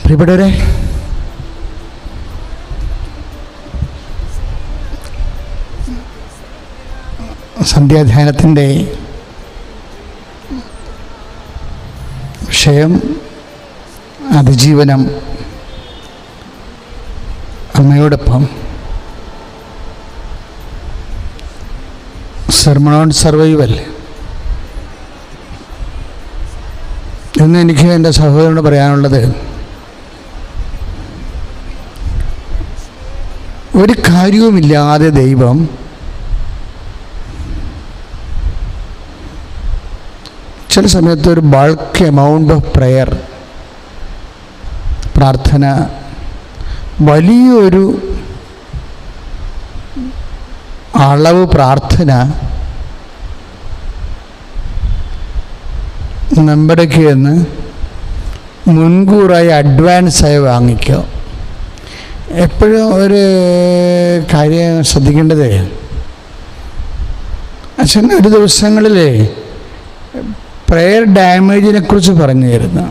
പ്രിയപ്പെട്ടവരെ, സന്ധ്യാധ്യാനത്തിൻ്റെ വിഷയം അതിജീവനം. അമ്മയോടൊപ്പം സെർമൺ ഓൺ സർവൈവൽ എന്ന് എനിക്ക് എൻ്റെ സഹോദരനോട് പറയാനുള്ളത്, ഒരു കാര്യവുമില്ലാതെ ദൈവം ചില സമയത്ത് ഒരു ബൾക്ക് എമൗണ്ട് ഓഫ് പ്രെയർ, പ്രാർത്ഥന, വലിയൊരു അളവ് പ്രാർത്ഥന നമ്മുടെക്ക് എന്ന് മുൻകൂറായി അഡ്വാൻസായി വാങ്ങിക്കുക. എപ്പോഴും ഒരു കാര്യം ശ്രദ്ധിക്കേണ്ടത്, അച്ഛൻ ഒരു ദിവസങ്ങളിൽ പ്രെയർ ഡാമേജിനെ കുറിച്ച് പറഞ്ഞു തരുന്നു.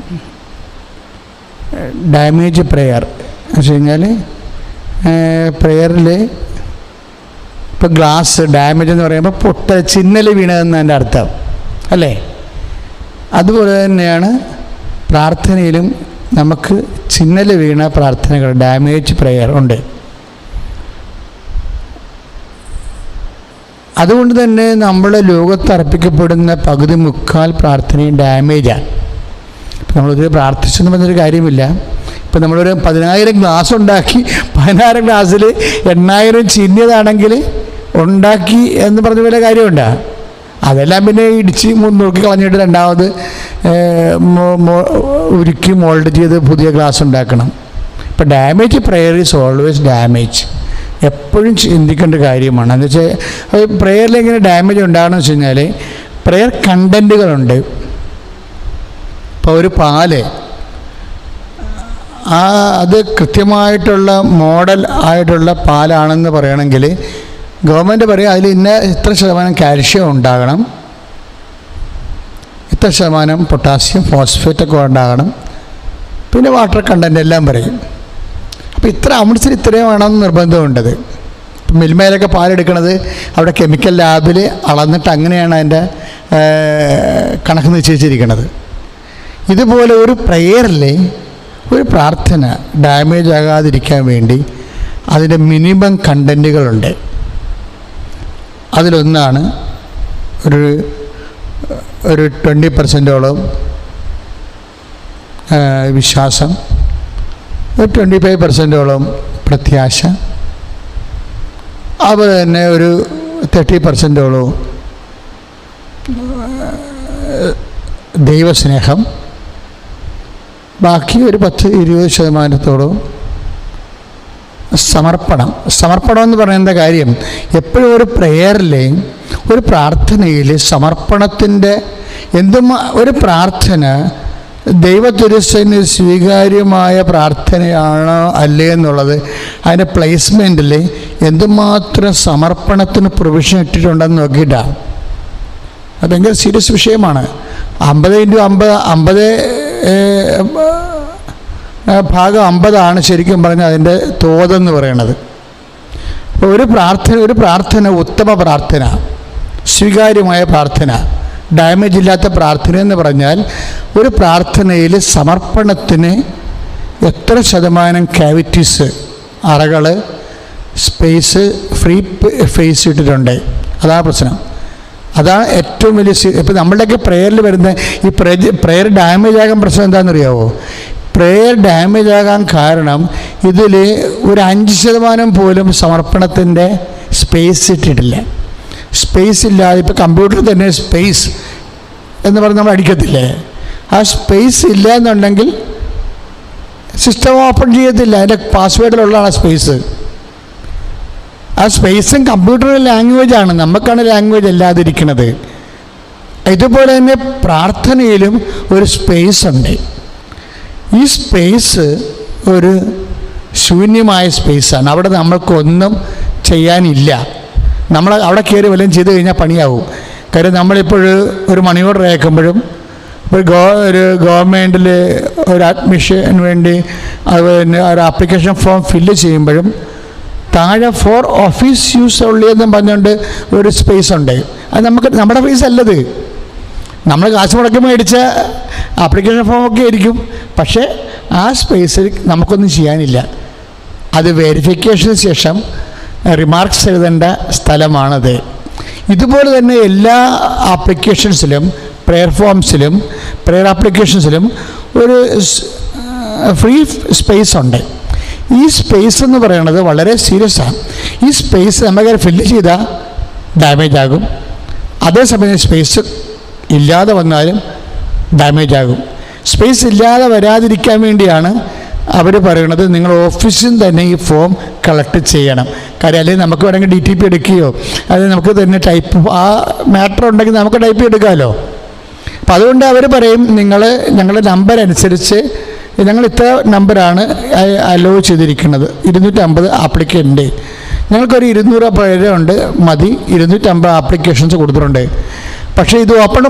ഡാമേജ് പ്രെയർ എന്ന് വെച്ച് കഴിഞ്ഞാൽ പ്രെയറിൽ ഇപ്പോൾ ഗ്ലാസ് ഡാമേജ് എന്ന് പറയുമ്പോൾ ചിന്നൽ വീണതെന്ന് എൻ്റെ അർത്ഥം അല്ലേ? അതുപോലെ തന്നെയാണ് പ്രാർത്ഥനയിലും നമുക്ക് ചിന്നൽ വീണ പ്രാർത്ഥനകൾ, ഡാമേജ് പ്രെയർ ഉണ്ട്. അതുകൊണ്ട് തന്നെ നമ്മുടെ ലോകത്ത് അർപ്പിക്കപ്പെടുന്ന പകുതി മുക്കാൽ പ്രാർത്ഥനയും ഡാമേജാണ്. ഇപ്പം നമ്മളൊരു പ്രാർത്ഥിച്ചെന്ന് പറഞ്ഞൊരു കാര്യമില്ല. ഇപ്പം നമ്മളൊരു 10,000 ഗ്ലാസ് ഉണ്ടാക്കി 10,000 ഗ്ലാസ്സിൽ 8,000 ചിന്നിയതാണെങ്കിൽ ഉണ്ടാക്കി എന്ന് പറഞ്ഞ പോലെ കാര്യമുണ്ടോ? അതെല്ലാം പിന്നെ ഇടിച്ച് നോക്കി കളഞ്ഞിട്ട് രണ്ടാമത് ഉരുക്കി മോൾഡ് ചെയ്ത് പുതിയ ഗ്ലാസ് ഉണ്ടാക്കണം. ഇപ്പം damage prayer is always damage. എപ്പോഴും ചിന്തിക്കേണ്ട കാര്യമാണ്. എന്ന് വെച്ചാൽ പ്രെയറിൽ എങ്ങനെ ഡാമേജ് ഉണ്ടാകണമെന്ന് വെച്ച് കഴിഞ്ഞാൽ പ്രെയർ കണ്ടൻറ്റുകളുണ്ട്. ഇപ്പോൾ ഒരു പാല് അത് കൃത്യമായിട്ടുള്ള മോഡൽ ആയിട്ടുള്ള പാലാണെന്ന് പറയണമെങ്കിൽ ഗവൺമെൻറ് പറയും അതിൽ ഇത്ര ശതമാനം കാൽഷ്യം ഉണ്ടാകണം, ഇത്ര ശതമാനം പൊട്ടാസ്യം, ഫോസ്ഫേറ്റൊക്കെ ഉണ്ടാകണം, പിന്നെ വാട്ടർ കണ്ടൻ്റ് എല്ലാം പറയും. അപ്പോൾ ഇത്ര ഔൺസിൽ ഇത്രയും വേണമെന്ന് നിർബന്ധമുണ്ടത്. ഇപ്പം മിൽമയിലൊക്കെ പാലെടുക്കണത് അവിടെ കെമിക്കൽ ലാബിൽ അളന്നിട്ട് അങ്ങനെയാണ് അതിൻ്റെ കണക്ക് നിശ്ചയിച്ചിരിക്കുന്നത്. ഇതുപോലെ ഒരു പ്രെയറിൽ ഒരു പ്രാർത്ഥന ഡാമേജ് ആകാതിരിക്കാൻ വേണ്ടി അതിൻ്റെ മിനിമം കണ്ടൻറ്റുകളുണ്ട്. അതിലൊന്നാണ് ഒരു 20% വിശ്വാസം, ഒരു 25% പ്രത്യാശ, അതുപോലെ തന്നെ ഒരു 30% ദൈവസ്നേഹം, ബാക്കി ഒരു 10-20% സമർപ്പണം. സമർപ്പണം എന്ന് പറയുന്ന കാര്യം എപ്പോഴും ഒരു പ്രെയറിൽ, ഒരു പ്രാർത്ഥനയിൽ സമർപ്പണത്തിൻ്റെ ഒരു പ്രാർത്ഥന ദൈവത്തിരുസന്നിധിയിൽ സ്വീകാര്യമായ പ്രാർത്ഥനയാണോ അല്ലേ എന്നുള്ളത് അതിൻ്റെ പ്ലേസ്മെൻറ്റിൽ എന്തുമാത്രം സമർപ്പണത്തിന് പ്രൊവിഷൻ ഇട്ടിട്ടുണ്ടെന്ന് നോക്കിയിട്ടാണ്. അത് ഭയങ്കര സീരിയസ് വിഷയമാണ്. 50 ഭാഗം 50 ശരിക്കും പറഞ്ഞാൽ അതിൻ്റെ തോതെന്ന് പറയണത്. അപ്പോൾ ഒരു പ്രാർത്ഥന ഉത്തമ പ്രാർത്ഥന, സ്വീകാര്യമായ പ്രാർത്ഥന, ഡാമേജ് ഇല്ലാത്ത പ്രാർത്ഥന എന്ന് പറഞ്ഞാൽ ഒരു പ്രാർത്ഥനയിൽ സമർപ്പണത്തിന് എത്ര ശതമാനം ക്യാവിറ്റീസ്, അറകൾ, സ്പേസ്, ഫ്രീ ഫേസ് ഇട്ടിട്ടുണ്ട്. അതാണ് പ്രശ്നം. അതാണ് ഏറ്റവും വലിയ. ഇപ്പം നമ്മളുടെയൊക്കെ പ്രെയറിൽ വരുന്ന ഈ പ്രെയർ ഡാമേജ് ആകാൻ പ്രശ്നം എന്താണെന്നറിയാവോ? പ്രെയർ ഡാമേജ് ആകാൻ കാരണം ഇതിൽ ഒരു 5% പോലും സമർപ്പണത്തിൻ്റെ സ്പേസ് ഇട്ടിട്ടില്ല. സ്പേസ് ഇല്ലാതെ ഇപ്പോൾ കമ്പ്യൂട്ടറിൽ തന്നെ സ്പേസ് എന്ന് പറഞ്ഞ് നമ്മൾ അടിക്കത്തില്ലേ? ആ സ്പേസ് ഇല്ല എന്നുണ്ടെങ്കിൽ സിസ്റ്റം ഓപ്പൺ ചെയ്യത്തില്ല. അതിൻ്റെ പാസ്വേഡിലുള്ളതാണ് സ്പേസ്. ആ സ്പേസും കമ്പ്യൂട്ടറിൻ്റെ ലാംഗ്വേജാണ്, നമുക്കാണ് ലാംഗ്വേജ് അല്ലാതിരിക്കുന്നത്. ഇതുപോലെ തന്നെ പ്രാർത്ഥനയിലും ഒരു സ്പേസ് ഉണ്ട്. ഈ സ്പേസ് ഒരു ശൂന്യമായ സ്പേസാണ്. അവിടെ നമ്മൾക്കൊന്നും ചെയ്യാനില്ല. നമ്മൾ അവിടെ കയറി വല്ലതും ചെയ്ത് കഴിഞ്ഞാൽ പണിയാവും. കാര്യം നമ്മളിപ്പോൾ ഒരു മണി ഓർഡർ അയക്കുമ്പോഴും ഒരു ഗവൺമെൻറ്റിൽ ഒരു അഡ്മിഷന് വേണ്ടി പിന്നെ ഒരു ആപ്ലിക്കേഷൻ ഫോം ഫില്ല് ചെയ്യുമ്പോഴും താഴെ ഫോർ ഓഫീസ് യൂസ് ഉള്ളി എന്നും പറഞ്ഞുകൊണ്ട് ഒരു സ്പേസ് ഉണ്ട്. അത് നമ്മുടെ ഫീസ് അല്ലത്, നമ്മൾ കാശ് മുടക്കി മേടിച്ച ആപ്ലിക്കേഷൻ ഫോമൊക്കെ ആയിരിക്കും. പക്ഷേ ആ സ്പേസിൽ നമുക്കൊന്നും ചെയ്യാനില്ല. അത് വെരിഫിക്കേഷന് ശേഷം റിമാർക്സ് എഴുതേണ്ട സ്ഥലമാണത്. ഇതുപോലെ തന്നെ എല്ലാ ആപ്ലിക്കേഷൻസിലും, പ്രെയർ ഫോംസിലും, പ്രെയർ ആപ്ലിക്കേഷൻസിലും ഒരു ഫ്രീ സ്പേസ് ഉണ്ട്. ഈ സ്പേസ് എന്ന് പറയുന്നത് വളരെ സീരിയസ് ആണ്. ഈ സ്പേസ് നമുക്ക് ഫില്ല് ചെയ്താൽ ഡാമേജ് ആകും. അതേസമയം സ്പേസ് ഇല്ലാതെ വന്നാലും ഡാമേജ് ആകും. സ്പേസ് ഇല്ലാതെ വരാതിരിക്കാൻ വേണ്ടിയാണ് അവർ പറയുന്നത് നിങ്ങൾ ഓഫീസിൽ തന്നെ ഈ ഫോം കളക്ട് ചെയ്യണം. കാര്യം അല്ലെങ്കിൽ നമുക്ക് വേണമെങ്കിൽ DTP എടുക്കുകയോ അല്ലെങ്കിൽ നമുക്ക് തന്നെ ടൈപ്പ് ആ മാറ്റർ ഉണ്ടെങ്കിൽ നമുക്ക് ടൈപ്പ് എടുക്കാമല്ലോ. അപ്പം അതുകൊണ്ട് അവർ പറയും ഞങ്ങളുടെ നമ്പർ അനുസരിച്ച് ഞങ്ങൾ ഇത്ര നമ്പറാണ് അലോ ചെയ്തിരിക്കുന്നത്. 250 ആപ്ലിക്കൻ്റ്, ഞങ്ങൾക്കൊരു 200 പേരുണ്ട് മതി. 250 ആപ്ലിക്കേഷൻസ് കൊടുത്തിട്ടുണ്ട്. പക്ഷേ ഇത് ഓപ്പൺ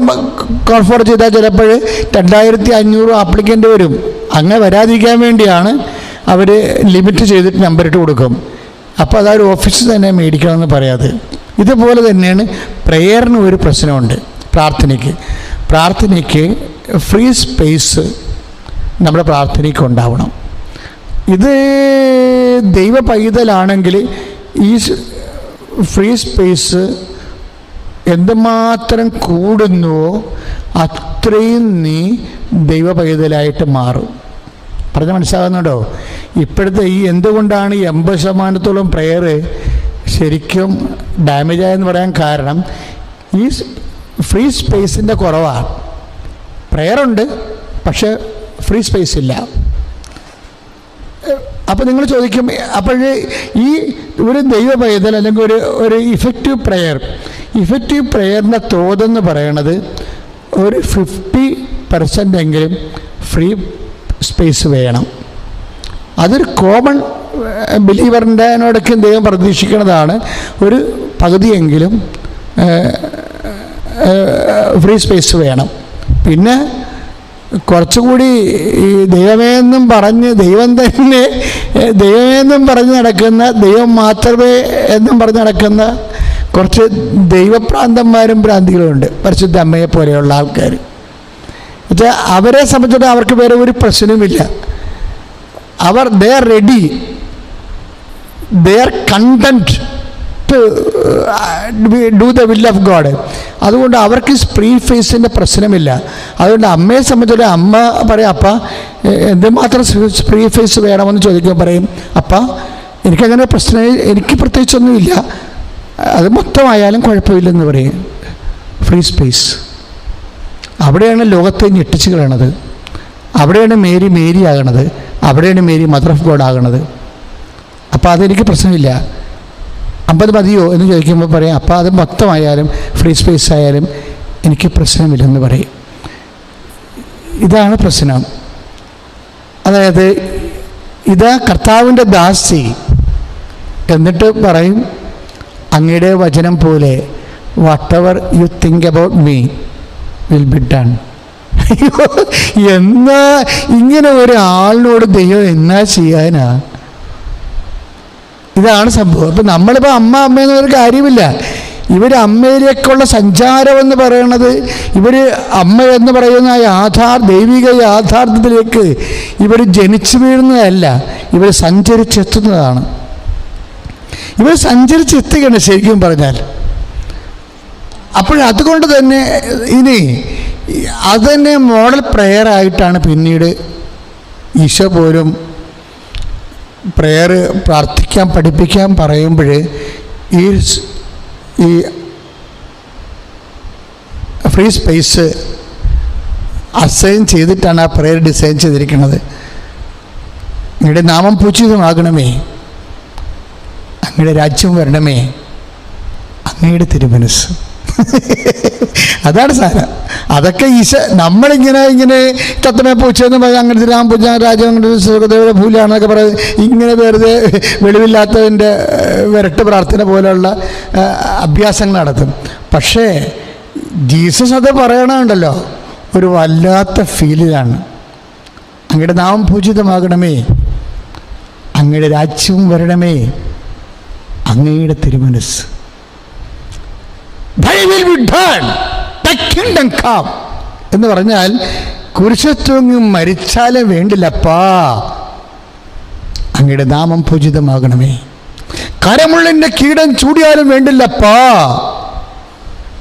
കോൺഫോർഡ് ചെയ്താൽ ചിലപ്പോൾ 2500 ആപ്ലിക്കൻ്റ് വരും. അങ്ങനെ വരാതിരിക്കാൻ വേണ്ടിയാണ് അവർ ലിമിറ്റ് ചെയ്തിട്ട് നമ്പർ ഇട്ട് കൊടുക്കും. അപ്പോൾ അതൊരു ഓഫീസിൽ തന്നെ മേടിക്കണമെന്ന് പറയാതെ. ഇതുപോലെ തന്നെയാണ് പ്രെയറിന് ഒരു പ്രശ്നമുണ്ട്. പ്രാർത്ഥനയ്ക്ക് ഫ്രീ സ്പേസ് നമ്മുടെ പ്രാർത്ഥനയ്ക്ക് ഉണ്ടാവണം. ഇത് ദൈവ പൈതലാണെങ്കിൽ ഈ ഫ്രീ സ്പേസ് എന്തുമാത്രം കൂടുന്നുവോ അത്രയും നീ ദൈവ പൈതലായിട്ട് മാറും. പറഞ്ഞ് മനസ്സിലാകുന്നുണ്ടോ? ഇപ്പോഴത്തെ ഈ എന്തുകൊണ്ടാണ് ഈ 80% പ്രെയർ ശരിക്കും ഡാമേജായെന്ന് പറയാൻ കാരണം ഈ ഫ്രീ സ്പേസിൻ്റെ കുറവാണ്. പ്രെയറുണ്ട്, പക്ഷേ ഫ്രീ സ്പേസ് ഇല്ല. അപ്പോൾ നിങ്ങൾ ചോദിക്കും, അപ്പോൾ ഈ ഒരു ദൈവ പൈതൽ അല്ലെങ്കിൽ ഒരു ഇഫക്റ്റീവ് പ്രെയറിൻ്റെ തോതെന്ന് പറയണത് ഒരു 50% എങ്കിലും ഫ്രീ സ്പേസ് വേണം. അതൊരു കോമൺ ബിലീവറിൻ്റെനോടൊക്കെ ദൈവം പ്രതീക്ഷിക്കുന്നതാണ്. ഒരു പകുതിയെങ്കിലും ഫ്രീ സ്പേസ് വേണം. പിന്നെ കുറച്ചുകൂടി ഈ ദൈവമേന്നും പറഞ്ഞ് നടക്കുന്ന, ദൈവം മാത്രമേ എന്നും പറഞ്ഞ് നടക്കുന്ന കുറച്ച് ദൈവഭ്രാന്തന്മാരും ഭ്രാന്തികളുമുണ്ട്. പരിശുദ്ധ അമ്മയെ പോലെയുള്ള ആൾക്കാർ. എന്നുവെച്ചാൽ അവരെ സംബന്ധിച്ചിടത്തോളം അവർക്ക് വേറെ ഒരു പ്രശ്നവുമില്ല. they are ready, they are content to do the will of God. അതുകൊണ്ട് അവർക്ക് ഫ്രീ ഫേസിൻ്റെ പ്രശ്നമില്ല. അതുകൊണ്ട് അമ്മയെ സംബന്ധിച്ചിടത്തോളം അമ്മ പറയും, അപ്പ എന്തുമാത്രം ഫ്രീ ഫേസ് വേണമെന്ന് ചോദിക്കുമ്പോൾ പറയും, അപ്പ എനിക്കങ്ങനെ എനിക്ക് പ്രത്യേകിച്ചൊന്നുമില്ല, അത് മൊത്തമായാലും കുഴപ്പമില്ലെന്ന് പറയും. Free space. അവിടെയാണ് ലോകത്തെ ഞെട്ടിച്ച് കളയണത്. അവിടെയാണ് മേരി ആകണത്. അവിടെയാണ് മേരി മദർ ഓഫ് ഗോഡ് ആകണത്. അപ്പോൾ അതെനിക്ക് പ്രശ്നമില്ല. 50 മതിയോ എന്ന് ചോദിക്കുമ്പോൾ പറയും, അപ്പോൾ അത് മൊത്തമായാലും ഫ്രീ സ്പേസ് ആയാലും എനിക്ക് പ്രശ്നമില്ലെന്ന് പറയും. ഇതാണ് പ്രശ്നം. അതായത് ഇതാ കർത്താവിൻ്റെ ദാസി. എന്നിട്ട് പറയും, അങ്ങയുടെ വചനം പോലെ whatever you think about me will be done. എന്നാ ഇങ്ങനെ ഒരാളിനോട് ദൈവം എന്നാ ചെയ്യാനാ? ഇതാണ് സംഭവം. അപ്പം നമ്മളിപ്പോൾ അമ്മയെന്നൊരു കാര്യമില്ല. അമ്മയിലേക്കുള്ള സഞ്ചാരം എന്ന് പറയണത്, അമ്മ എന്ന് പറയുന്ന ദൈവിക യാഥാർത്ഥ്യത്തിലേക്ക് ജനിച്ചു വീഴുന്നതല്ല, സഞ്ചരിച്ചെത്തുന്നതാണ്. സഞ്ചരിച്ചെത്തുകയാണ് ശരിക്കും പറഞ്ഞാൽ. അതുകൊണ്ട് തന്നെ അതുതന്നെ മോഡൽ പ്രെയറായിട്ടാണ് പിന്നീട് ഈശോ പോലും പ്രെയർ പഠിപ്പിക്കാൻ പറയുമ്പോൾ ഈ ഫ്രീ സ്പേസ് അസൈൻ ചെയ്തിട്ടാണ് ആ പ്രെയർ ഡിസൈൻ ചെയ്തിരിക്കുന്നത്. അങ്ങയുടെ നാമം പൂജിതമാകണമേ, അങ്ങയുടെ രാജ്യം വരണമേ, അങ്ങയുടെ തിരുമനസ്സ്. അതാണ് സാധനം. അതൊക്കെ നമ്മളിങ്ങനെ തത്തമേ പൂച്ചെന്ന് പറഞ്ഞാൽ അങ്ങനത്തെ രാംപൂജ രാജ്യം സുഖദേവയുടെ ഭൂലാണെന്നൊക്കെ പറയുന്നത് ഇങ്ങനെ വെറുതെ വെളിവില്ലാത്തതിൻ്റെ വിരട്ട് പ്രാർത്ഥന പോലെയുള്ള അഭ്യാസങ്ങൾ നടത്തും. പക്ഷേ ജീസസ് അത് പറയണമുണ്ടല്ലോ, ഒരു വല്ലാത്ത ഫീലിലാണ്. അങ്ങയുടെ നാമം പൂജിതമാകണമേ, അങ്ങയുടെ രാജ്യവും വരണമേ, അങ്ങയുടെ തിരുമനസ്. Thy will be done, thy kingdom come എന്ന് പറഞ്ഞാൽ കുരിശിൽ തൂങ്ങി മരിച്ചാലേ വേണ്ടില്ലപ്പാ, അങ്ങയുടെ നാമം പൂജിതമാകണമേ. കരമുള്ളിൻ്റെ കീടം ചൂടിയാലും വേണ്ടില്ലപ്പാ,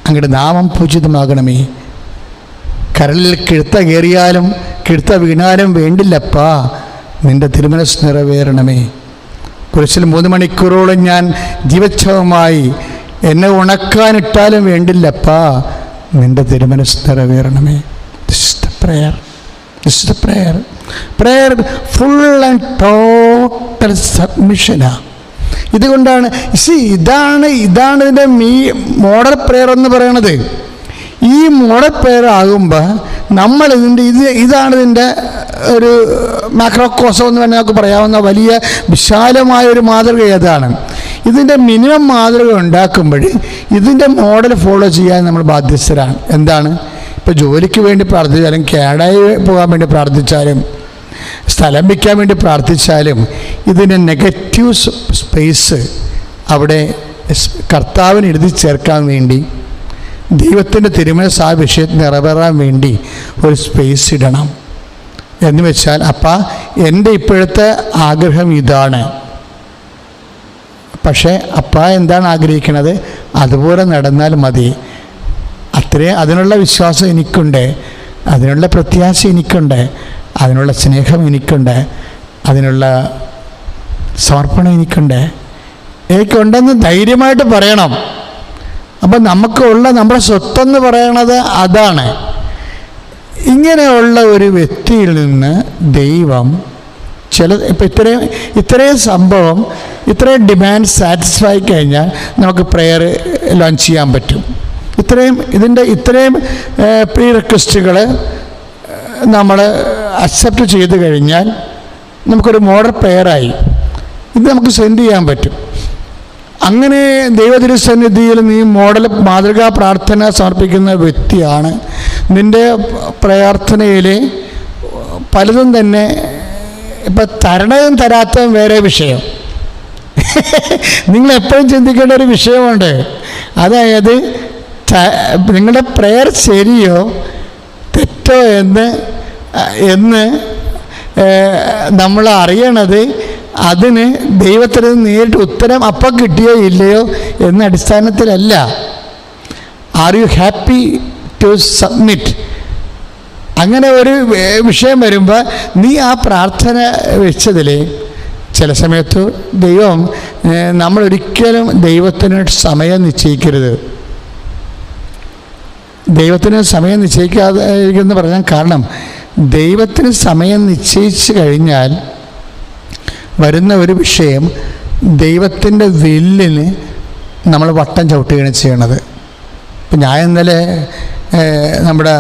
അങ്ങയുടെ നാമം പൂജിതമാകണമേ. കരളിൽ കിഴുത്ത കയറിയാലും കിഴുത്ത വീണാലും വേണ്ടില്ലപ്പാ, നിന്റെ തിരുമനസ് നിറവേറണമേ. കുരിശിൽ 3 മണിക്കൂറോളം ഞാൻ ജീവച്ഛവമായി എന്നെ ഉണക്കാനിട്ടാലും വേണ്ടില്ലപ്പാ, നിന്റെ തിരുമനസ് നിറവേറണമേ. This is the prayer. This is the prayer. Prayer full and total submission. ഇതുകൊണ്ടാണ് ഇതാണ് ഇതിൻ്റെ മോഡൽ പ്രെയർ എന്ന് പറയണത്. ഈ മോഡൽ പ്രെയർ ആകുമ്പോൾ നമ്മൾ ഇതാണ് ഇതിൻ്റെ ഒരു മാക്രോക്കോസം എന്ന് വേണമെങ്കിൽ നമുക്ക് പറയാവുന്ന വലിയ വിശാലമായ ഒരു മാതൃക ഏതാണ്. ഇതിൻ്റെ മിനിമം മാതൃക ഉണ്ടാക്കുമ്പോൾ ഇതിൻ്റെ മോഡൽ ഫോളോ ചെയ്യാൻ നമ്മൾ ബാധ്യസ്ഥരാണ്. എന്താണ്? ഇപ്പോൾ ജോലിക്ക് വേണ്ടി പ്രാർത്ഥിച്ചാലും, കേടായി പോകാൻ വേണ്ടി പ്രാർത്ഥിച്ചാലും, സ്ഥലം വയ്ക്കാൻ വേണ്ടി പ്രാർത്ഥിച്ചാലും, ഇതിൻ്റെ നെഗറ്റീവ് സ്പേസ് അവിടെ കർത്താവിന് എഴുതി ചേർക്കാൻ വേണ്ടി, ദൈവത്തിൻ്റെ തിരുമനസ് ആ വിഷയത്തിൽ നിറവേറാൻ വേണ്ടി ഒരു സ്പേസ് ഇടണം. എന്ന് വെച്ചാൽ, അപ്പാ എൻ്റെ ഇപ്പോഴത്തെ ആഗ്രഹം ഇതാണ്, പക്ഷേ അപ്പാ എന്താണ് ആഗ്രഹിക്കുന്നത് അതുപോലെ നടന്നാൽ മതി. അതിനുള്ള വിശ്വാസം എനിക്കുണ്ട്, അതിനുള്ള പ്രത്യാശ എനിക്കുണ്ട്, അതിനുള്ള സ്നേഹം എനിക്കുണ്ട്, അതിനുള്ള സമർപ്പണം എനിക്കുണ്ടെന്ന് ധൈര്യമായിട്ട് പറയണം. അപ്പം നമ്മുടെ സ്വത്തെന്ന് പറയണത് അതാണ്. ഇങ്ങനെയുള്ള ഒരു വ്യക്തിയിൽ നിന്ന് ദൈവം ഇത്രയും സംഭവം, ഇത്രയും ഡിമാൻഡ് സാറ്റിസ്ഫൈ കഴിഞ്ഞാൽ നമുക്ക് പ്രെയർ ലോഞ്ച് ചെയ്യാൻ പറ്റും. ഇത്രയും പ്രീ റിക്വസ്റ്റുകൾ നമ്മൾ അക്സെപ്റ്റ് ചെയ്ത് കഴിഞ്ഞാൽ നമുക്കൊരു മോഡൽ പ്രെയറായി ഇത് നമുക്ക് സെൻഡ് ചെയ്യാൻ പറ്റും. അങ്ങനെ ദൈവതിരുസന്നിധിയിൽ നീ മാതൃകാ പ്രാർത്ഥന സമർപ്പിക്കുന്ന വ്യക്തിയാണ്. നിൻ്റെ പ്രാർത്ഥനയിൽ പലതും തന്നെ ഇപ്പം തരണതും തരാത്തതും വേറെ വിഷയം. നിങ്ങളെപ്പോഴും ചിന്തിക്കേണ്ട ഒരു വിഷയമുണ്ട്. അതായത് നിങ്ങളുടെ പ്രെയർ ശരിയോ തെറ്റോ എന്ന് നമ്മൾ അറിയണത് അതിന് ദൈവത്തിന് നേരിട്ട് ഉത്തരം അപ്പം കിട്ടിയോ ഇല്ലയോ എന്ന അടിസ്ഥാനത്തിലല്ല. Are you happy to submit? അങ്ങനെ ഒരു വിഷയം വരുമ്പോൾ നീ ആ പ്രാർത്ഥന വെച്ചതിൽ ചില സമയത്ത് നമ്മളൊരിക്കലും ദൈവത്തിന് സമയം നിശ്ചയിക്കരുത്. ദൈവത്തിന് സമയം നിശ്ചയിക്കാതെ എന്ന് പറയാൻ കാരണം, ദൈവത്തിന് സമയം നിശ്ചയിച്ചു കഴിഞ്ഞാൽ വരുന്ന ഒരു വിഷയം, ദൈവത്തിൻ്റെ വില്ലിന് നമ്മൾ വട്ടം ചവിട്ടുകയാണ് ചെയ്യണത്. ഇപ്പം ഞാൻ ഇന്നലെ നമ്മുടെ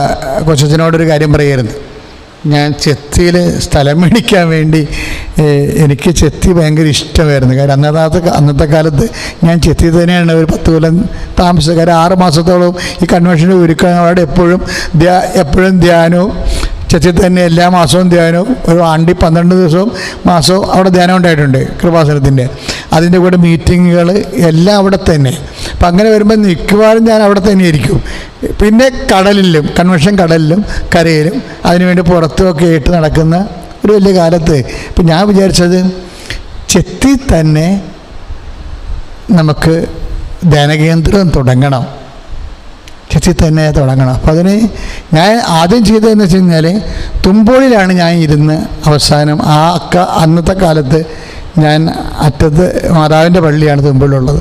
കൊച്ചച്ഛനോടൊരു കാര്യം പറയായിരുന്നു. ഞാൻ ചെത്തിയിൽ സ്ഥലം മേടിക്കാൻ വേണ്ടി എനിക്ക് ചെത്തി ഭയങ്കര ഇഷ്ടമായിരുന്നു. കാര്യം അന്നത്തെ കാലത്ത് ഞാൻ ചെത്തി തന്നെയാണ് ഒരു 10 കൊല്ലം താമസിച്ചത്. കാര്യം 6 മാസത്തോളം ഈ കൺവെൻഷന് ഒരുക്കാൻ അവിടെ എപ്പോഴും ധ്യാനവും ചെത്തി തന്നെ എല്ലാ മാസവും ധ്യാനവും, ഒരു 12 ദിവസവും മാസവും അവിടെ ധ്യാനം ഉണ്ടായിട്ടുണ്ട് കൃപാസനത്തിൻ്റെ. അതിൻ്റെ കൂടെ മീറ്റിങ്ങുകൾ എല്ലാം അവിടെ തന്നെ. അപ്പം അങ്ങനെ വരുമ്പോൾ മിക്കവാറും ഞാൻ അവിടെ തന്നെ ആയിരിക്കും. പിന്നെ കൺവെൻഷൻ കടലിലും കരയിലും അതിനുവേണ്ടി പുറത്തുമൊക്കെ ആയിട്ട് നടക്കുന്ന ഒരു വലിയ കാലത്ത് ഇപ്പം ഞാൻ വിചാരിച്ചത് ചെത്തി തന്നെ നമുക്ക് ധ്യാനകേന്ദ്രം തുടങ്ങണം. അപ്പോൾ അതിന് ഞാൻ ആദ്യം ചെയ്തതെന്ന് വെച്ച് കഴിഞ്ഞാൽ, തുമ്പോളിലാണ് ഞാൻ ഇരുന്ന് അവസാനം അന്നത്തെ കാലത്ത് ഞാൻ അറ്റത്ത് മാതാവിൻ്റെ പള്ളിയാണ് തുമ്പോളിലുള്ളത്.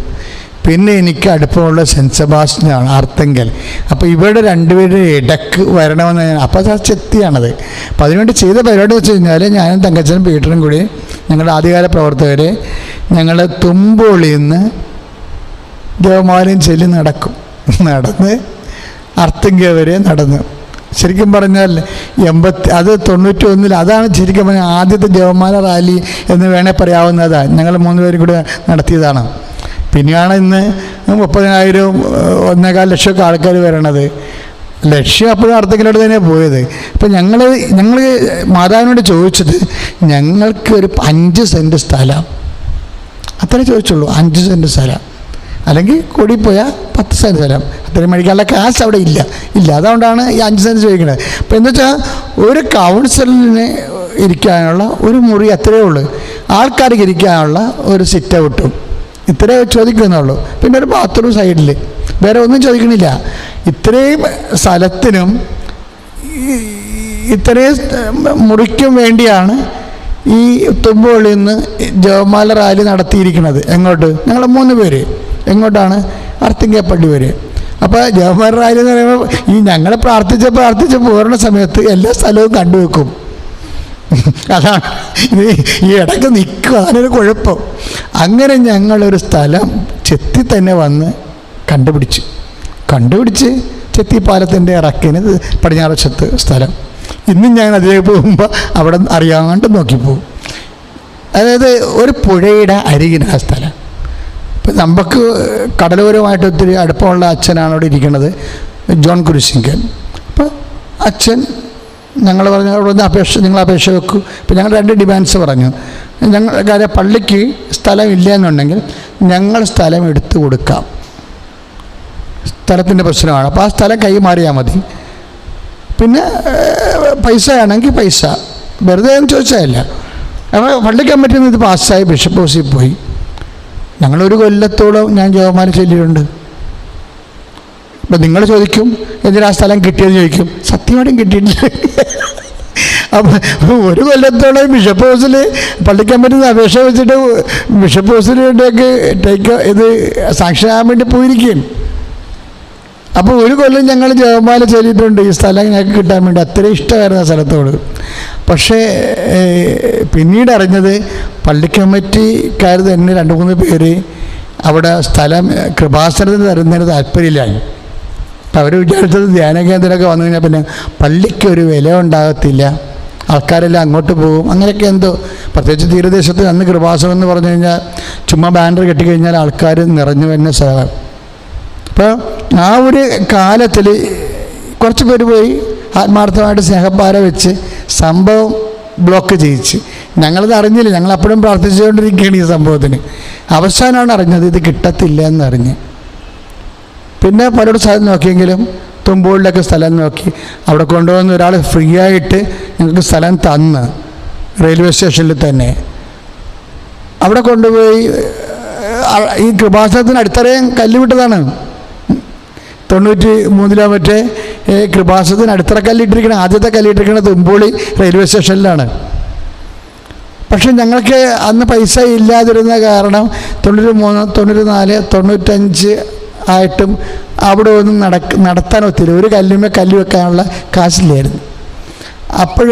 പിന്നെ എനിക്ക് അടുപ്പമുള്ള സെൻറ്റ് സെബാസ്റ്റ്യനാണ് ആർത്തങ്കൽ. അപ്പോൾ ഇവിടെ രണ്ടുപേരുടെ ഇടക്ക് വരണമെന്ന് അപ്പോൾ അത് ചെത്തിയാണത്. അപ്പോൾ അതിനുവേണ്ടി ചെയ്ത പരിപാടി വെച്ച് കഴിഞ്ഞാൽ, ഞാനും തങ്കച്ചനും പീറ്ററും കൂടി ഞങ്ങളുടെ ആദ്യകാല പ്രവർത്തകർ ഞങ്ങൾ തുമ്പോളിയിൽ നിന്ന് ദേവമാലയം ചൊല്ലി നടന്ന് അർത്തിങ്ക വരെ നടന്നു. ശരിക്കും പറഞ്ഞാൽ 91 അതാണ് ശരിക്കും പറഞ്ഞാൽ ആദ്യത്തെ ജവമാല റാലി എന്ന് വേണേൽ പറയാവുന്നതാണ്. ഞങ്ങൾ 3 പേരും കൂടെ നടത്തിയതാണ്. പിന്നെയാണ് ഇന്ന് 30,000 1.25 ലക്ഷമൊക്കെ ആൾക്കാർ വരണത്. ലക്ഷ്യം അപ്പോഴും അർത്ഥത്തിലോട്ട് തന്നെ പോയത്. അപ്പം ഞങ്ങൾ മാതാവിനോട് ചോദിച്ചത് ഞങ്ങൾക്ക് ഒരു 5 സെൻറ്റ് സ്ഥലം, അത്രേ ചോദിച്ചുള്ളൂ. 5 സെൻറ്റ് സ്ഥലം, അല്ലെങ്കിൽ കൂടിപ്പോയാൽ 10 സെൻറ്റ് സ്ഥലം. അത്രയും മേടിക്കാനുള്ള കാശ് അവിടെ ഇല്ല. അതുകൊണ്ടാണ് ഈ 5 സെൻറ്റ് ചോദിക്കുന്നത്. അപ്പോൾ എന്താ വെച്ചാൽ ഒരു കൗൺസിലിന് ഇരിക്കാനുള്ള ഒരു മുറി അത്രയേ ഉള്ളൂ, ആൾക്കാർക്ക് ഇരിക്കാനുള്ള ഒരു സിറ്റ് ഔട്ടും ഇത്രേ ചോദിക്കുന്നുള്ളൂ. പിന്നെ ഒരു ബാത്റൂം സൈഡിൽ, വേറെ ഒന്നും ചോദിക്കണില്ല. ഇത്രയും സ്ഥലത്തിനും ഇത്രയും മുറിക്കും വേണ്ടിയാണ് ഈ തുമ്പോളിൽ നിന്ന് ജപമാല റാലി നടത്തിയിരിക്കുന്നത്. എങ്ങോട്ട്? ഞങ്ങൾ 3 പേര്. എങ്ങോട്ടാണ്? അർത്തിങ്കപ്പള്ളി വരെ. അപ്പോൾ ജപമാല റാലി എന്ന് പറയുമ്പോൾ ഈ ഞങ്ങൾ പ്രാർത്ഥിച്ച് പോരുന്ന സമയത്ത് എല്ലാ സ്ഥലവും കണ്ടുവെക്കും. അതാണ് ഈ ഇടയ്ക്ക് നിൽക്കുക, അതിനൊരു കുഴപ്പം. അങ്ങനെ ഞങ്ങളൊരു സ്ഥലം ചെത്തി തന്നെ വന്ന് കണ്ടുപിടിച്ച് ചെത്തിപ്പാലത്തിൻ്റെ ഇറക്കിന് പടിഞ്ഞാറച്ചത്ത് സ്ഥലം. ഇന്നും ഞാൻ അതിലേക്ക് പോകുമ്പോൾ അവിടെ അറിയാണ്ട് നോക്കിപ്പോവും. അതായത് ഒരു പുഴയുടെ അരികിനാ സ്ഥലം. ഇപ്പം നമുക്ക് കടലോരമായിട്ട് ഒത്തിരി അടുപ്പമുള്ള അച്ഛനാണ് അവിടെ ഇരിക്കുന്നത്, ജോൺ കുരിശിങ്കൻ. അപ്പോൾ അച്ഛൻ ഞങ്ങൾ പറഞ്ഞു അവിടെ നിന്ന് നിങ്ങൾ അപേക്ഷ വെക്കൂ. ഇപ്പം ഞങ്ങൾ 2 ഡിമാൻഡ്സ് പറഞ്ഞു. കാര്യം പള്ളിക്ക് സ്ഥലം ഇല്ല എന്നുണ്ടെങ്കിൽ ഞങ്ങൾ സ്ഥലം എടുത്തു കൊടുക്കാം, സ്ഥലത്തിൻ്റെ പ്രശ്നമാണ്. അപ്പോൾ ആ സ്ഥലം കൈമാറിയാൽ മതി. പിന്നെ പൈസ ആണെങ്കിൽ പൈസ വെറുതെ എന്ന് ചോദിച്ചാൽ. അപ്പോൾ പള്ളി കമ്മിറ്റിയിൽ നിന്ന് ഇത് പാസ്സായി ബിഷപ്പ് ഹൗസിൽ പോയി. ഞങ്ങളൊരു കൊല്ലത്തോളം ഞാൻ ജപമാല ചൊല്ലിയിട്ടുണ്ട്. അപ്പം നിങ്ങൾ ചോദിക്കും എന്തിനാ സ്ഥലം കിട്ടിയെന്ന് ചോദിക്കും. സത്യമായിട്ടും കിട്ടിയിട്ടില്ല. അപ്പം ഒരു കൊല്ലത്തോളം ബിഷപ്പ് ഹൗസിൽ പള്ളി കമ്മിറ്റിയിൽ നിന്ന് അപേക്ഷ വെച്ചിട്ട് ബിഷപ്പ് ഹൗസിലേക്ക് ഇത് സാങ്ഷൻ ആകാൻ വേണ്ടി പോയിരിക്കും. അപ്പോൾ ഒരു കൊല്ലം ഞങ്ങൾ ജപമാല ചൊല്ലിയിട്ടുണ്ട് ഈ സ്ഥലം ഞങ്ങൾക്ക് കിട്ടാൻ വേണ്ടി. അത്രയും ഇഷ്ടമായിരുന്നു ആ സ്ഥലത്തോട്. പക്ഷേ പിന്നീട് അറിഞ്ഞത് പള്ളി കമ്മിറ്റിക്കാർ തന്നെ 2-3 പേര് അവിടെ സ്ഥലം കൃപാസനത്തിന് തരുന്നതിന് താല്പര്യമില്ലായി. അവർ വിചാരിച്ചത് ധ്യാന കേന്ദ്രമൊക്കെ വന്നു കഴിഞ്ഞാൽ പിന്നെ പള്ളിക്കൊരു വില ഉണ്ടാകത്തില്ല, ആൾക്കാരെല്ലാം അങ്ങോട്ട് പോകും, അങ്ങനെയൊക്കെ എന്തോ. പ്രത്യേകിച്ച് തീരദേശത്ത് അന്ന് കൃപാസനം എന്ന് പറഞ്ഞു കഴിഞ്ഞാൽ ചുമ്മാ ബാനർ കെട്ടിക്കഴിഞ്ഞാൽ ആൾക്കാർ നിറഞ്ഞു വരുന്ന സ്ഥലം. അപ്പോൾ ആ ഒരു കാലത്തിൽ കുറച്ച് പേര് പോയി ആത്മാർത്ഥമായിട്ട് സ്നേഹപ്പാര വെച്ച് സംഭവം ബ്ലോക്ക് ചെയ്യിച്ച്. ഞങ്ങളത് അറിഞ്ഞില്ല, ഞങ്ങളപ്പോഴും പ്രാർത്ഥിച്ചുകൊണ്ടിരിക്കുകയാണ് ഈ സംഭവത്തിന്. അവസാനമാണ് അറിഞ്ഞത് ഇത് കിട്ടത്തില്ല എന്നറിഞ്ഞ്. പിന്നെ പലരുടെ സ്ഥലം നോക്കിയെങ്കിലും തുമ്പോളിലൊക്കെ സ്ഥലം നോക്കി അവിടെ കൊണ്ടുവന്ന് ഒരാൾ ഫ്രീ ആയിട്ട് ഞങ്ങൾക്ക് സ്ഥലം തന്ന് റെയിൽവേ സ്റ്റേഷനിൽ തന്നെ അവിടെ കൊണ്ടുപോയി ഈ കൃപാസനത്തിന് അടുത്തറയും കല്ലുവിട്ടതാണ്. 93 മറ്റേ കൃപാസനത്തിന് അടുത്തറ കല്ലിട്ടിരിക്കണം. ആദ്യത്തെ കല്ലിട്ടിരിക്കുന്നത് തുമ്പോളി റെയിൽവേ സ്റ്റേഷനിലാണ്. പക്ഷെ ഞങ്ങൾക്ക് അന്ന് പൈസ ഇല്ലാതിരുന്ന കാരണം 93, 94, 95 ആയിട്ടും അവിടെ ഒന്നും നടത്താൻ ഒത്തിരി ഒരു കല്ലുമേ കല്ല് വെക്കാനുള്ള കാശില്ലായിരുന്നു. അപ്പോൾ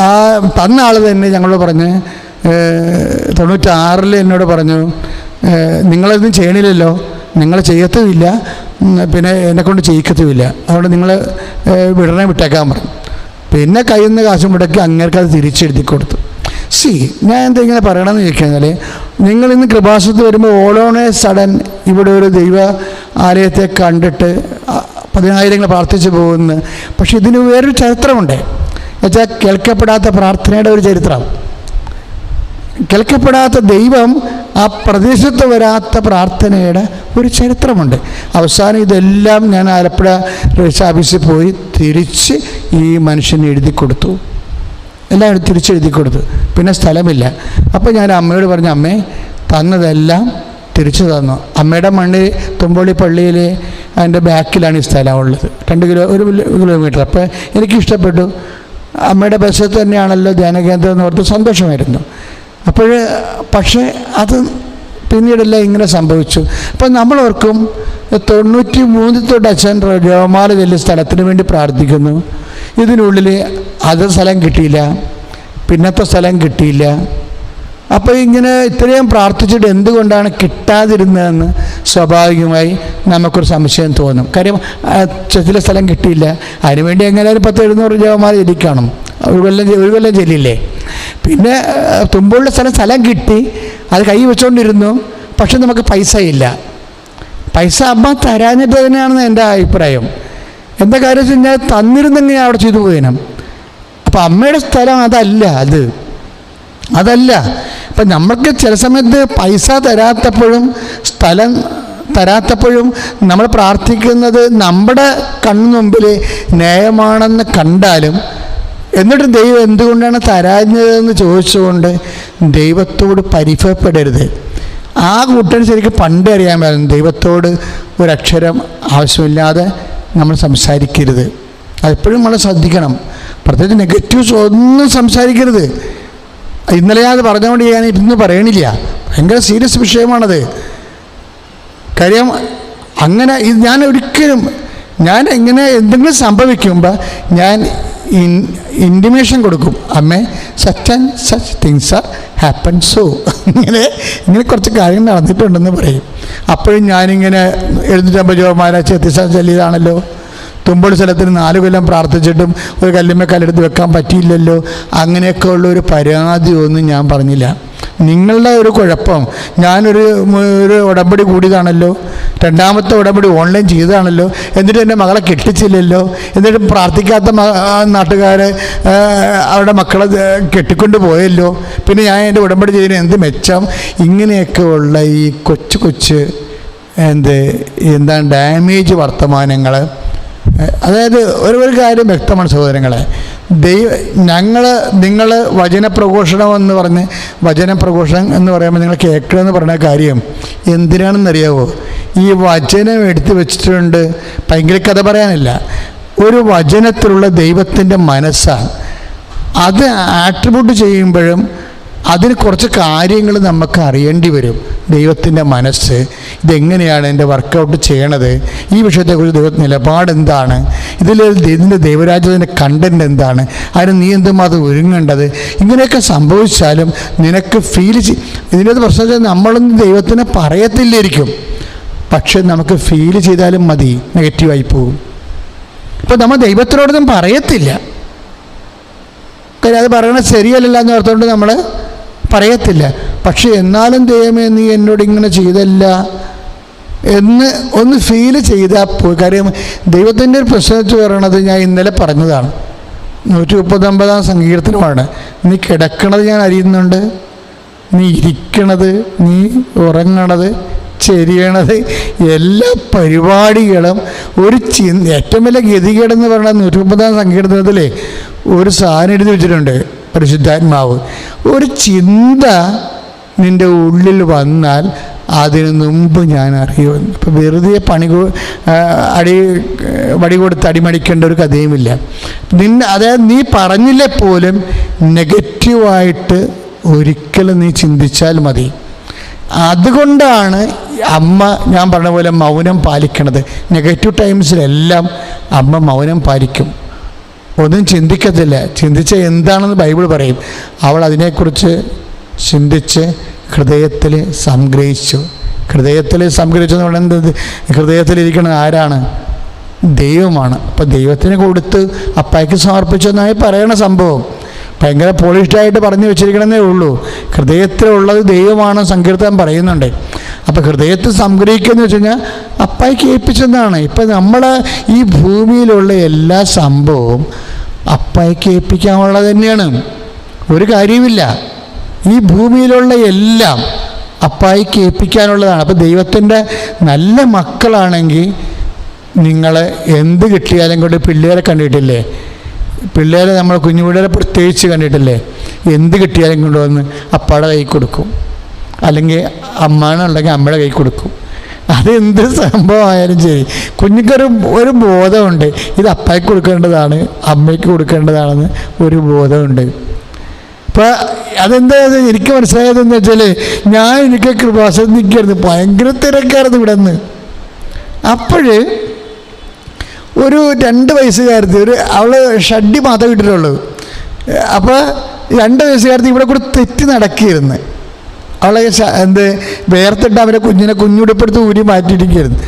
ആ തന്ന ആൾ തന്നെ ഞങ്ങളോട് പറഞ്ഞ് 96 എന്നോട് പറഞ്ഞു, നിങ്ങളൊന്നും ചെയ്യണില്ലല്ലോ, നിങ്ങൾ ചെയ്യത്തുമില്ല, പിന്നെ എന്നെക്കൊണ്ട് ചെയ്യിക്കത്തുമില്ല, അതുകൊണ്ട് നിങ്ങൾ വിട്ടേക്കാൻ പറഞ്ഞു. പിന്നെ കയ്യിൽ നിന്ന് കാശും മുടക്കി അങ്ങേർക്കത് തിരിച്ചെഴുതി കൊടുത്തു. ഞാൻ എന്തെങ്കിലും പറയണമെന്ന് ചോദിച്ചാൽ, നിങ്ങളിന്ന് കൃപാസനത്തിൽ വരുമ്പോൾ ഓൾ ഓൺ എ സഡൻ ഇവിടെ ഒരു ദൈവ ആലയത്തെ കണ്ടിട്ട് 10,000 പ്രാർത്ഥിച്ചു പോകുന്നു. പക്ഷെ ഇതിന് വേറൊരു ചരിത്രമുണ്ട്. എന്നുവെച്ചാൽ കേൾക്കപ്പെടാത്ത പ്രാർത്ഥനയുടെ ഒരു ചരിത്രം. കേൾക്കപ്പെടാത്ത ദൈവം ആ പ്രദേശത്ത് വരാത്ത പ്രാർത്ഥനയുടെ ഒരു ചരിത്രമുണ്ട്. അവസാനം ഇതെല്ലാം ഞാൻ ആലപ്പുഴ രജിസ്റ്റർ ഓഫീസിൽ പോയി തിരിച്ച് ഈ മനുഷ്യന് എഴുതി കൊടുത്തു. എല്ലാം തിരിച്ചെഴുതി കൊടുത്തു. പിന്നെ സ്ഥലമില്ല. അപ്പോൾ ഞാൻ അമ്മയോട് പറഞ്ഞു, അമ്മേ തന്നതെല്ലാം തിരിച്ചു തന്നു. അമ്മയുടെ മണ്ണിൽ തുമ്പോളി പള്ളിയിൽ അതിൻ്റെ ബാക്കിലാണ് ഈ സ്ഥലം ഉള്ളത്, 1 കിലോമീറ്റർ. അപ്പോൾ എനിക്കിഷ്ടപ്പെട്ടു. അമ്മയുടെ ബസ്സത്ത് തന്നെയാണല്ലോ ധ്യാനകേന്ദ്രം എന്ന് ഓർത്ത് സന്തോഷമായിരുന്നു. പക്ഷേ അത് പിന്നീടെല്ലാം ഇങ്ങനെ സംഭവിച്ചു. അപ്പം നമ്മളോർക്കും 93 തൊട്ട് അച്ഛൻ ജപമാല ചൊല്ലി സ്ഥലത്തിന് വേണ്ടി പ്രാർത്ഥിക്കുന്നു. ഇതിനുള്ളിൽ അത് സ്ഥലം കിട്ടിയില്ല, പിന്നത്തെ സ്ഥലം കിട്ടിയില്ല. അപ്പോൾ ഇങ്ങനെ ഇത്രയും പ്രാർത്ഥിച്ചിട്ട് എന്തുകൊണ്ടാണ് കിട്ടാതിരുന്നതെന്ന് സ്വാഭാവികമായി നമുക്കൊരു സംശയം തോന്നും. കാര്യം ചില സ്ഥലം കിട്ടിയില്ല, അതിനുവേണ്ടി എങ്ങനെയായാലും 1000-700 ജപമാല ചൊല്ലിക്കാണും, ഒരു കൊല്ലം ചൊല്ലില്ലേ. പിന്നെ തുമ്പോളിലെ സ്ഥലം കിട്ടി, അത് കൈ വെച്ചുകൊണ്ടിരുന്നു. പക്ഷെ നമുക്ക് പൈസ ഇല്ല. പൈസ അമ്മ തരാഞ്ഞിട്ട് തന്നെയാണെന്ന് എൻ്റെ അഭിപ്രായം. എന്താ കാര്യം വെച്ച് കഴിഞ്ഞാൽ തന്നിരുന്നെങ്കിൽ ഞാൻ അവിടെ ചെയ്തു പോയേനം. അപ്പം അമ്മയുടെ സ്ഥലം അതല്ല. അപ്പം നമ്മൾക്ക് ചില സമയത്ത് പൈസ തരാത്തപ്പോഴും സ്ഥലം തരാത്തപ്പോഴും നമ്മൾ പ്രാർത്ഥിക്കുന്നത് നമ്മുടെ കണ്ണുമുമ്പിൽ ന്യായമാണെന്ന് കണ്ടാലും, എന്നിട്ട് ദൈവം എന്തുകൊണ്ടാണ് തരാഞ്ഞതെന്ന് ചോദിച്ചുകൊണ്ട് ദൈവത്തോട് പരിഭവപ്പെടരുത്. ആ കൂട്ടന് ശരിക്കും പണ്ടേ അറിയാമായിരുന്നു ദൈവത്തോട് ഒരക്ഷരം ആവശ്യമില്ലാതെ നമ്മൾ സംസാരിക്കരുത്. അതെപ്പോഴും നമ്മൾ ശ്രദ്ധിക്കണം. പ്രത്യേകിച്ച് നെഗറ്റീവ്സ് ഒന്നും സംസാരിക്കരുത്. ഇന്നലെ ഞാൻ അത് പറഞ്ഞുകൊണ്ട് ഞാൻ ഇന്ന് പറയണില്ല. ഭയങ്കര സീരിയസ് വിഷയമാണത്. കാര്യം അങ്ങനെ ഞാൻ ഒരിക്കലും ഇങ്ങനെ എന്തെങ്കിലും സംഭവിക്കുമ്പോൾ ഞാൻ ഇൻറ്റിമേഷൻ കൊടുക്കും. അമ്മേ such and such things are happen so, ഇങ്ങനെ കുറച്ച് കാര്യങ്ങൾ നടന്നിട്ടുണ്ടെന്ന് പറയും. അപ്പോഴും ഞാനിങ്ങനെ 750 ജോമാരാ ചെത്തിയതാണല്ലോ, തുമ്പൊളി സ്ഥലത്തിന് 4 കൊല്ലം പ്രാർത്ഥിച്ചിട്ടും ഒരു കല്ലുമ്മ കല്ലെടുത്ത് വെക്കാൻ പറ്റിയില്ലല്ലോ, അങ്ങനെയൊക്കെ ഉള്ളൊരു പരാതി ഒന്നും ഞാൻ പറഞ്ഞില്ല. നിങ്ങളുടെ ഒരു കുഴപ്പം, ഞാനൊരു ഉടമ്പടി കൂടിയതാണല്ലോ, 2ാമത്തെ ഉടമ്പടി ഓൺലൈൻ ചെയ്തതാണല്ലോ, എന്നിട്ട് എൻ്റെ മകളെ കെട്ടിച്ചില്ലല്ലോ, എന്നിട്ട് പ്രാർത്ഥിക്കാത്ത നാട്ടുകാരെ അവരുടെ മക്കളെ കെട്ടിക്കൊണ്ട് പോയല്ലോ, പിന്നെ ഞാൻ എൻ്റെ ഉടമ്പടി ചെയ്തതിന് എന്ത് മെച്ചം? ഇങ്ങനെയൊക്കെ ഉള്ള ഈ കൊച്ചു എന്താണ് ഡാമേജ് വർത്തമാനങ്ങൾ. അതായത് ഒരു കാര്യം വ്യക്തമാണ് സഹോദരങ്ങളെ, നിങ്ങൾ വചനപ്രഘോഷണം എന്ന് പറയുമ്പോൾ നിങ്ങൾ കേൾക്കണമെന്ന് പറഞ്ഞ കാര്യം എന്തിനാണെന്നറിയാവോ? ഈ വചനം എടുത്തു വെച്ചിട്ടുണ്ട്. ഭയങ്കര കഥ പറയാനില്ല, ഒരു വചനത്തിലുള്ള ദൈവത്തിൻ്റെ മനസ്സാണ്. അത് ആട്രിബ്യൂട്ട് ചെയ്യുമ്പോഴും അതിന് കുറച്ച് കാര്യങ്ങൾ നമുക്ക് അറിയേണ്ടി വരും. ദൈവത്തിൻ്റെ മനസ്സ്, ഇതെങ്ങനെയാണ് എൻ്റെ വർക്കൗട്ട് ചെയ്യണത്, ഈ വിഷയത്തെക്കുറിച്ച് ദൈവത്തിൻ്റെ നിലപാടെന്താണ്, ഇതിൻ്റെ ദൈവരാജ്യത്തിൻ്റെ കണ്ടൻറ് എന്താണ്, അതിന് നീ എന്തുമാത്രം ഒരുങ്ങേണ്ടത്, ഇങ്ങനെയൊക്കെ സംഭവിച്ചാലും നിനക്ക് ഇതിൻ്റെ പ്രശ്നം വെച്ചാൽ നമ്മളൊന്നും ദൈവത്തിനെ പറയത്തില്ലായിരിക്കും, പക്ഷെ നമുക്ക് ഫീൽ ചെയ്താലും മതി, നെഗറ്റീവായി പോകും. അപ്പോൾ നമ്മൾ ദൈവത്തിനോടൊന്നും പറയത്തില്ല. കാര്യം അത് പറയണത് ശരിയല്ല എന്ന് ഓർത്തുകൊണ്ട് നമ്മൾ പറയത്തില്ല. പക്ഷെ എന്നാലും ദൈവമേ നീ എന്നോട് ഇങ്ങനെ ചെയ്തല്ല എന്ന് ഒന്ന് ഫീൽ ചെയ്താൽ പോയി. കാര്യം ദൈവത്തിൻ്റെ ഒരു പ്രശ്നത്തിൽ പറയണത് ഞാൻ ഇന്നലെ പറഞ്ഞതാണ്, 139 സങ്കീർത്തനമാണ്. നീ കിടക്കണത് ഞാൻ അറിയുന്നുണ്ട്, നീ ഇരിക്കണത്, നീ ഉറങ്ങണത്, ചെരിയണത്, എല്ലാ പരിപാടികളും ഏറ്റവും വലിയ ഗതികേടെന്ന് പറയുന്നത് 139 സങ്കീർത്തനത്തിൽ ഒരു സാധനം എഴുതി വെച്ചിട്ടുണ്ട്, പരിശുദ്ധാത്മാവ്. ഒരു ചിന്ത നിൻ്റെ ഉള്ളിൽ വന്നാൽ അതിന് മുമ്പ് ഞാൻ അറിയുമെന്ന്. ഇപ്പം വെറുതെ വടി കൊടുത്ത് അടിമടിക്കേണ്ട ഒരു കഥയുമില്ല. അതായത് നീ പറഞ്ഞില്ലേ പോലും നെഗറ്റീവായിട്ട് ഒരിക്കലും നീ ചിന്തിച്ചാൽ മതി. അതുകൊണ്ടാണ് അമ്മ ഞാൻ പറഞ്ഞ പോലെ മൗനം പാലിക്കണത്. നെഗറ്റീവ് ടൈംസിലെല്ലാം അമ്മ മൗനം പാലിക്കും, ഒന്നും ചിന്തിക്കത്തില്ല. ചിന്തിച്ച എന്താണെന്ന് ബൈബിൾ പറയും. അവൾ അതിനെക്കുറിച്ച് ചിന്തിച്ച് ഹൃദയത്തിൽ സംഗ്രഹിച്ചു എന്ന് പറയുന്നത്, ഹൃദയത്തിലിരിക്കുന്നത് ആരാണ്? ദൈവമാണ്. അപ്പം ദൈവത്തിന് കൊടുത്ത് അപ്പായ്ക്ക് സമർപ്പിച്ചെന്നായി പറയണ സംഭവം. ഭയങ്കര പോളിഷ്ഡായിട്ട് പറഞ്ഞു വെച്ചിരിക്കണമെന്നേ ഉള്ളൂ. ഹൃദയത്തിലുള്ളത് ദൈവമാണ് സങ്കീർത്തനം പറയുന്നുണ്ട്. അപ്പോൾ ഹൃദയത്തിൽ സംഗ്രഹിക്കുകയെന്ന് വെച്ച് കഴിഞ്ഞാൽ അപ്പായ്ക്ക് ഏൽപ്പിച്ചെന്നാണ്. ഇപ്പം നമ്മൾ ഈ ഭൂമിയിലുള്ള എല്ലാ സംഭവവും അപ്പായ്ക്ക് ഏൽപ്പിക്കാനുള്ളത് തന്നെയാണ്, ഒരു കാര്യമില്ല. ഈ ഭൂമിയിലുള്ള എല്ലാം അപ്പായ്ക്ക് ഏൽപ്പിക്കാനുള്ളതാണ്. അപ്പോൾ ദൈവത്തിൻ്റെ നല്ല മക്കളാണെങ്കിൽ നിങ്ങൾ എന്ത് കിട്ടിയാലും കൊണ്ട് പിള്ളേരെ കണ്ടിട്ടില്ലേ? പിള്ളേരെ നമ്മൾ കുഞ്ഞു പിള്ളേരെ പ്രത്യേകിച്ച് കണ്ടിട്ടില്ലേ? എന്ത് കിട്ടിയാലും കൊണ്ടുവന്ന് അപ്പാടെ കൈ കൊടുക്കും, അല്ലെങ്കിൽ അമ്മാണെന്നുണ്ടെങ്കിൽ അമ്മയുടെ കൈ കൊടുക്കും. അതെന്ത് സംഭവമായാലും ശരി, കുഞ്ഞിക്കൊരു ബോധമുണ്ട്, ഇത് അപ്പായ്ക്ക് കൊടുക്കേണ്ടതാണ്, അമ്മയ്ക്ക് കൊടുക്കേണ്ടതാണെന്ന് ഒരു ബോധമുണ്ട്. അപ്പോൾ അതെന്താ എനിക്ക് മനസ്സിലായതെന്ന് വെച്ചാൽ, എനിക്ക് കൃപാസനം നിൽക്കായിരുന്നു, ഭയങ്കര തിരക്കായിരുന്നു ഇവിടെ നിന്ന്. അപ്പോഴ് ഒരു 2 വയസ്സുകാരത്തി, അവൾ ഷഡ്ഡി മാത്രമേ ഇട്ടിട്ടുള്ളൂ. അപ്പോൾ 2 വയസ്സുകാരത്തി ഇവിടെ കൂടെ തെറ്റി നടക്കിയിരുന്നു. അവളെ വേർത്തിട്ട് അവരെ കുഞ്ഞുടുപ്പെടുത്ത് ഊരി മാറ്റിയിരിക്കുകയായിരുന്നു.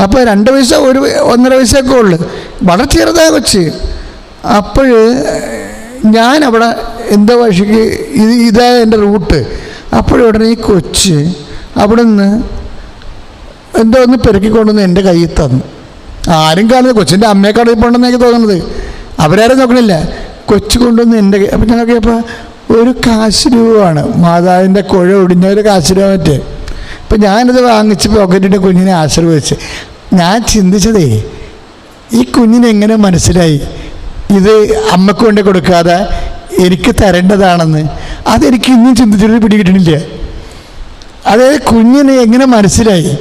അപ്പോൾ 2 വയസ്സോ 1.5 വയസ്സൊക്കെ ഉള്ളു, വളരെ ചെറുതായ കൊച്ച്. അപ്പോൾ ഞാൻ അവിടെ എന്താ വഴിക്ക് ഇതാ എൻ്റെ റൂട്ട്. അപ്പോഴുടനെ ഈ കൊച്ച് അവിടെ നിന്ന് എന്തോ ഒന്ന് പെരുക്കിക്കൊണ്ടുവന്ന് എൻ്റെ കയ്യിൽ തന്നു. ആരും കാണുന്നത് കൊച്ചിൻ്റെ അമ്മയെക്കാളും ഇപ്പോൾ ഉണ്ടെന്ന് എനിക്ക് തോന്നുന്നത്. അവരാരും നോക്കണില്ല, കൊച്ചു കൊണ്ടുവന്ന് എൻ്റെ. അപ്പം ഞാൻ നോക്കിയപ്പോൾ ഒരു കാശ് രൂപമാണ്, മാതാവിൻ്റെ കുഴ ഒടിഞ്ഞ ഒരു കാശ് രൂപ മറ്റേ. അപ്പം ഞാനത് വാങ്ങിച്ച് പോക്കറ്റിട്ട് കുഞ്ഞിനെ ആശീർവദിച്ച്. ഞാൻ ചിന്തിച്ചതേ, ഈ കുഞ്ഞിനെങ്ങനെ മനസ്സിലായി ഇത് അമ്മക്ക് കൊണ്ട് കൊടുക്കാതെ എനിക്ക് തരേണ്ടതാണെന്ന്? അതെനിക്ക് ഇന്നും ചിന്തിച്ചിട്ട് പിടികിട്ടണില്ല. അതായത് കുഞ്ഞിന് എങ്ങനെ മനസ്സിലായി